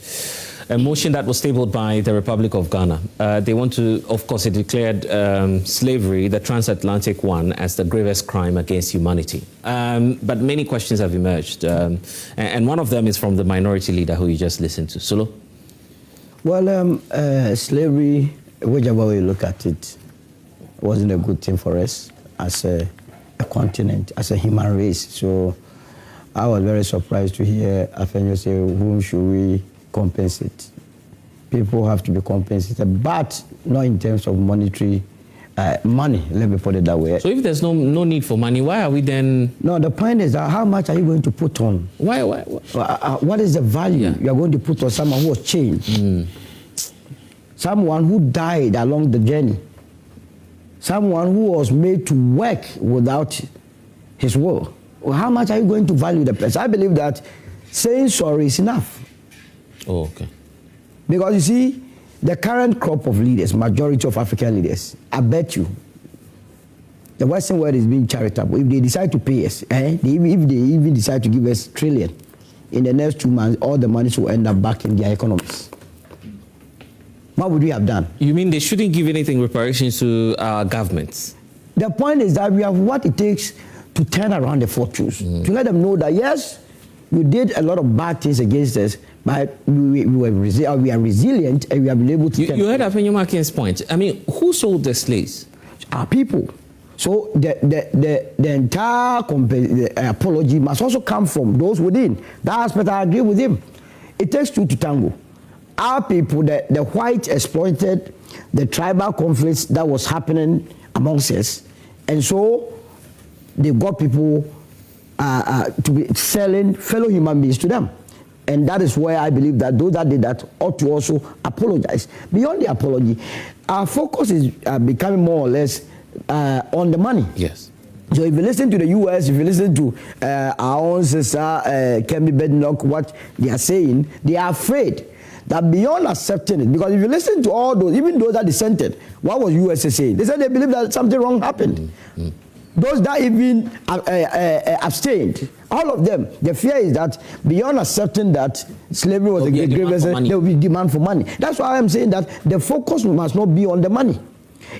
a motion that was tabled by the Republic of Ghana. They want to, of course, it declared slavery, the transatlantic one, as the gravest crime against humanity. But many questions have emerged, and one of them is from the minority leader who you just listened to. Solo? Well, slavery, whichever way you look at it, wasn't a good thing for us as a continent, as a human race. So I was very surprised to hear Afenyo say, whom should we compensate? People have to be compensated, but not in terms of monetary money, let me put it that way. So if there's no need for money, why are we then... No, the point is that how much are you going to put on? Why? What is the value you are going to put on someone who was changed? Someone who died along the journey? Someone who was made to work without his will? Well, how much are you going to value the person? I believe that saying sorry is enough. Oh, okay. Because you see, the current crop of leaders, majority of African leaders, I bet you, the Western world is being charitable. If they decide to pay us, if they even decide to give us $1 trillion, in the next 2 months, all the money will end up back in their economies. What would we have done? You mean they shouldn't give anything reparations to our governments? The point is that we have what it takes to turn around the fortunes, to let them know that, yes, you did a lot of bad things against us, but we are resilient and we have been able to... You heard Afenyo Makin's point. I mean, who sold the slaves? Our people. So the entire apology must also come from those within. That aspect, I agree with him. It takes two to tango. Our people, the white exploited the tribal conflicts that was happening amongst us, and so they got people to be selling fellow human beings to them. And that is where I believe that those that did that ought to also apologize. Beyond the apology, our focus is becoming more or less on the money. Yes. So if you listen to the US, if you listen to our own sister, Kemi Bednock, what they are saying, they are afraid that beyond accepting it, because if you listen to all those, even those that dissented, what was USA saying? They said they believe that something wrong happened. Those that even abstained, all of them, the fear is that beyond accepting that slavery was a grievance, there will be demand for money. That's why I'm saying that the focus must not be on the money.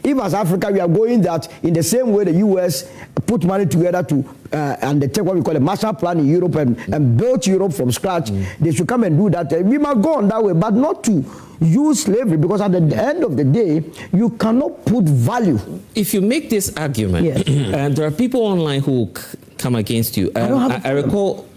If as Africa we are going that in the same way the US put money together to undertake what we call a Marshall Plan in Europe and build Europe from scratch, they should come and do that. We must go on that way, but not to use slavery, because at the end of the day, you cannot put value. If you make this argument, yes. And there are people online who come against you. I recall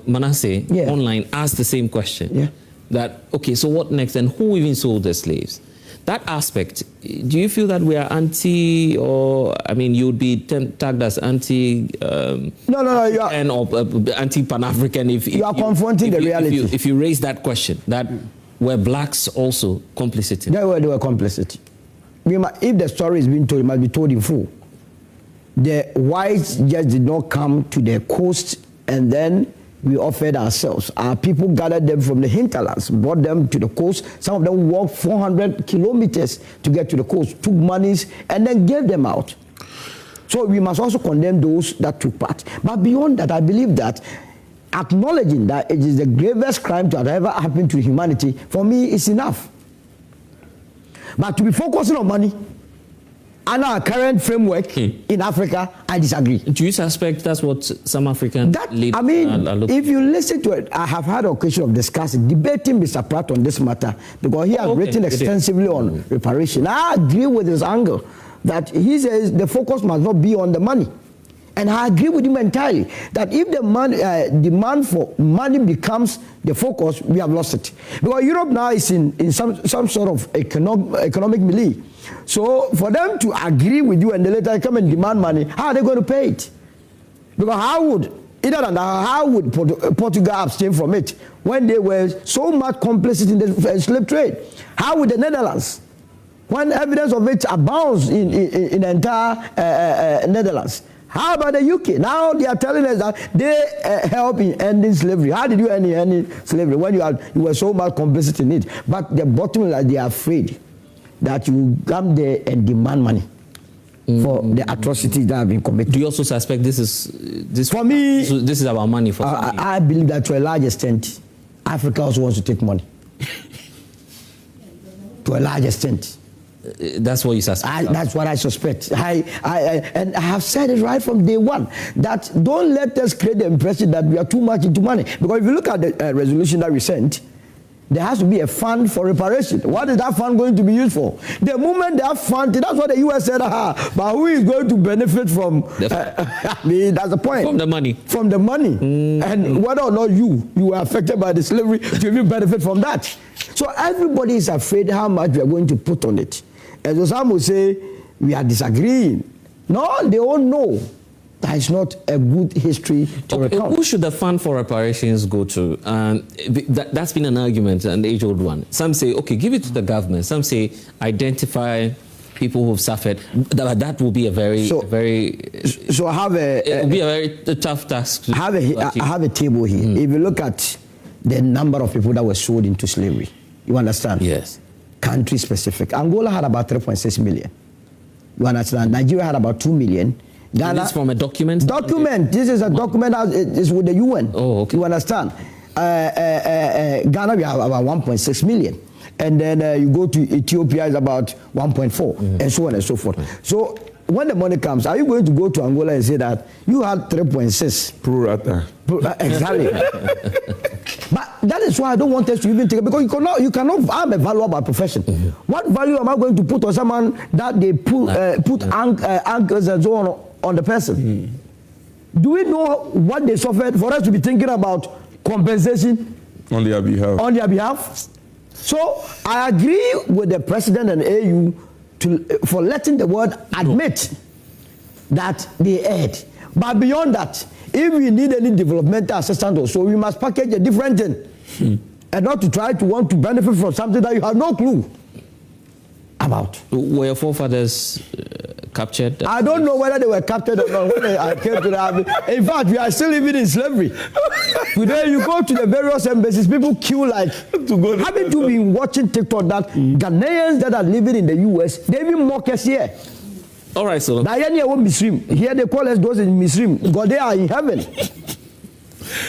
Manasseh online asked the same question. Yeah. That, okay, so what next? And who even sold the slaves? That aspect, do you feel that we are anti, or, I mean, you would be tagged as anti... no, you are... And, or anti-Pan-African if... You are confronting the reality. If you raise that question, that were blacks also complicit in it? They were complicit. If the story is being told, it must be told in full. The whites just did not come to the coast, and then we offered ourselves. Our people gathered them from the hinterlands, brought them to the coast. Some of them walked 400 kilometers to get to the coast, took monies, and then gave them out. So we must also condemn those that took part. But beyond that, I believe that acknowledging that it is the gravest crime to have ever happened to humanity, for me, is enough. But to be focusing on money, and our current framework in Africa, I disagree. Do you suspect that's what some African leaders are looking? If you listen to it, I have had an occasion of discussing, debating Mr. Pratt on this matter, because he has written extensively on reparation. I agree with his angle that he says the focus must not be on the money. And I agree with him entirely, that if the demand for money becomes the focus, we have lost it. Because Europe now is in some sort of economic melee. So for them to agree with you and then later come and demand money, how are they going to pay it? Because how would Portugal abstain from it when they were so much complicit in the slave trade? How would the Netherlands, when evidence of it abounds in the entire Netherlands? How about the UK? Now they are telling us that they help in ending slavery. How did you end slavery when you were so much complicit in it? But the bottom line, they are afraid that you come there and demand money for the atrocities that have been committed. Do you also suspect this is for me? This is about money for I believe that to a large extent, Africa also wants to take money. To a large extent. That's what you suspect? That's what I suspect. And I have said it right from day one, that don't let us create the impression that we are too much into money. Because if you look at the resolution that we sent, there has to be a fund for reparation. What is that fund going to be used for? The moment that fund, that's what the US said, but who is going to benefit from? I mean, that's the point. From the money. From the money. And whether or not you were affected by the slavery, you will benefit from that. So everybody is afraid how much we are going to put on it. And so some will say, we are disagreeing. No, they all know that it's not a good history to recount. Who should the fund for reparations go to? That's been an argument, an age-old one. Some say, okay, give it to the government. Some say, identify people who've suffered. That will be a very, So I have it will be a very tough task. I have a table here. If you look at the number of people that were sold into slavery, you understand? Yes. Country specific. Angola had about 3.6 million. You understand? Nigeria had about 2 million. Ghana, this from a document? Document. This is a document that is with the UN. Oh, okay. You understand? Ghana, we have about 1.6 million. And then you go to Ethiopia, it's about 1.4, and so on and so forth. So when the money comes, are you going to go to Angola and say that you had 3.6? Pro rata. Exactly. But that is why I don't want us to even take it, because you cannot have a value about profession. What value am I going to put on someone that they put anchors and so on the person? Do we know what they suffered for us to be thinking about compensation on their behalf? On their behalf. So I agree with the president and AU for letting the world admit that they erred. But beyond that, if we need any developmental assistance or so, we must package a different thing. And not to try to want to benefit from something that you have no clue about. Were your forefathers captured? I don't know whether they were captured or not. When I came to that, in fact, we are still living in slavery. Today, you go to the various embassies, people queue like. Haven't you been watching TikTok that Ghanaians that are living in the US, they even mock us here? All right, so. Here they call us those in Misrim. God, they are in heaven.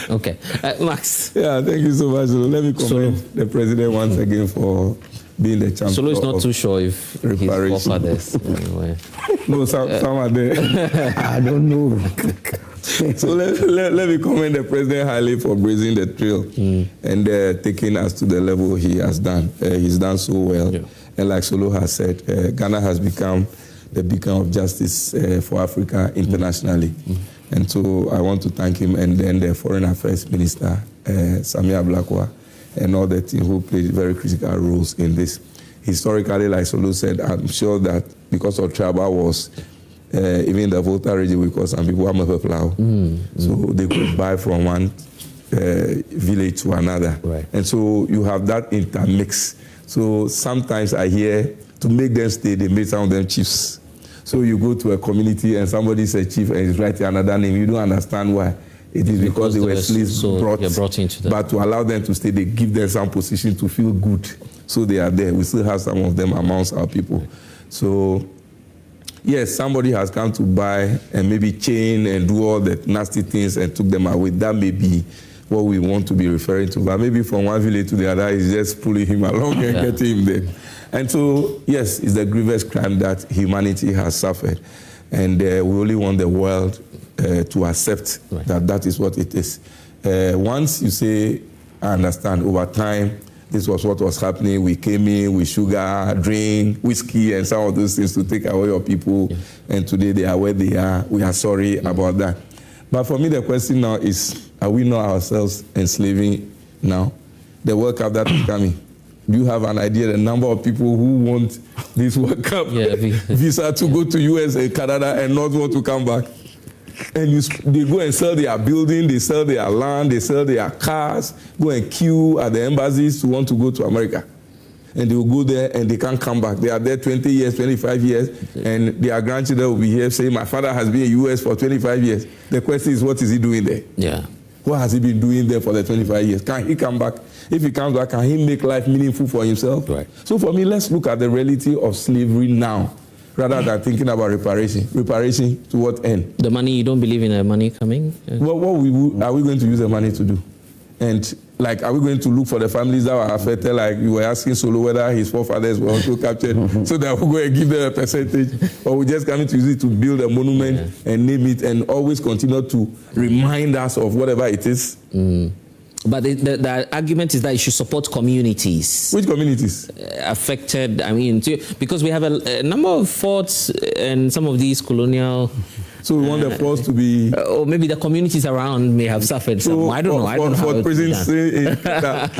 Okay. Max. Yeah, thank you so much. Let me commend the president once again for being the champion. Solo is not too sure if his forefathers. Anyway. No, some are there. I don't know. So let me commend the president highly for blazing the trail and taking us to the level he has done. He's done so well. Yeah. And like Solo has said, Ghana has become the beacon of justice for Africa internationally. And so I want to thank him and then the Foreign Affairs Minister, Samia Blakwa, and all the team who played very critical roles in this. Historically, like Solo said, I'm sure that because of tribal wars, even the Volta region, because some people are Mepeplau, so they could buy from one village to another. Right. And so you have that intermix. So sometimes I hear, to make them stay, they made some of them chiefs. So you go to a community and somebody says chief and is writing another name. You don't understand why. It is because they were slaves brought into them. But to allow them to stay, they give them some position to feel good. So they are there. We still have some of them amongst our people. So, yes, somebody has come to buy and maybe chain and do all the nasty things and took them away. That may be what we want to be referring to. But maybe from one village to the other, is just pulling him along and getting him there. And so, yes, it's a grievous crime that humanity has suffered. And we only want the world to accept that that is what it is. Once you say, I understand, over time, this was what was happening. We came in with sugar, drink, whiskey, and some of those things to take away your people. Yeah. And today they are where they are. We are sorry about that. But for me, the question now is, are we not ourselves enslaving now? The World Cup that is coming. Do you have an idea the number of people who want this World Cup visa to go to US and Canada and not want to come back? And they go and sell their building, they sell their land, they sell their cars, go and queue at the embassies to want to go to America. And they will go there and they can't come back. They are there 20 years, 25 years, and their grandchildren will be here saying, my father has been in the US for 25 years. The question is, what is he doing there? Yeah. What has he been doing there for the 25 years? Can he come back? If he comes back, can he make life meaningful for himself? Right. So for me, let's look at the reality of slavery now, rather than thinking about reparation. Reparation to what end? The money, you don't believe in the money coming? What are we going to use the money to do? And like, are we going to look for the families that were affected? Like you were asking Solo whether his forefathers were also captured, so that we're going to give them a percentage, or we're just coming to use it to build a monument and name it, and always continue to remind us of whatever it is. But the argument is that you should support communities. Which communities? Affected, I mean, because we have a number of forts and some of these colonial... So we want the forts to be... or maybe the communities around may have suffered some. I don't know. I don't know how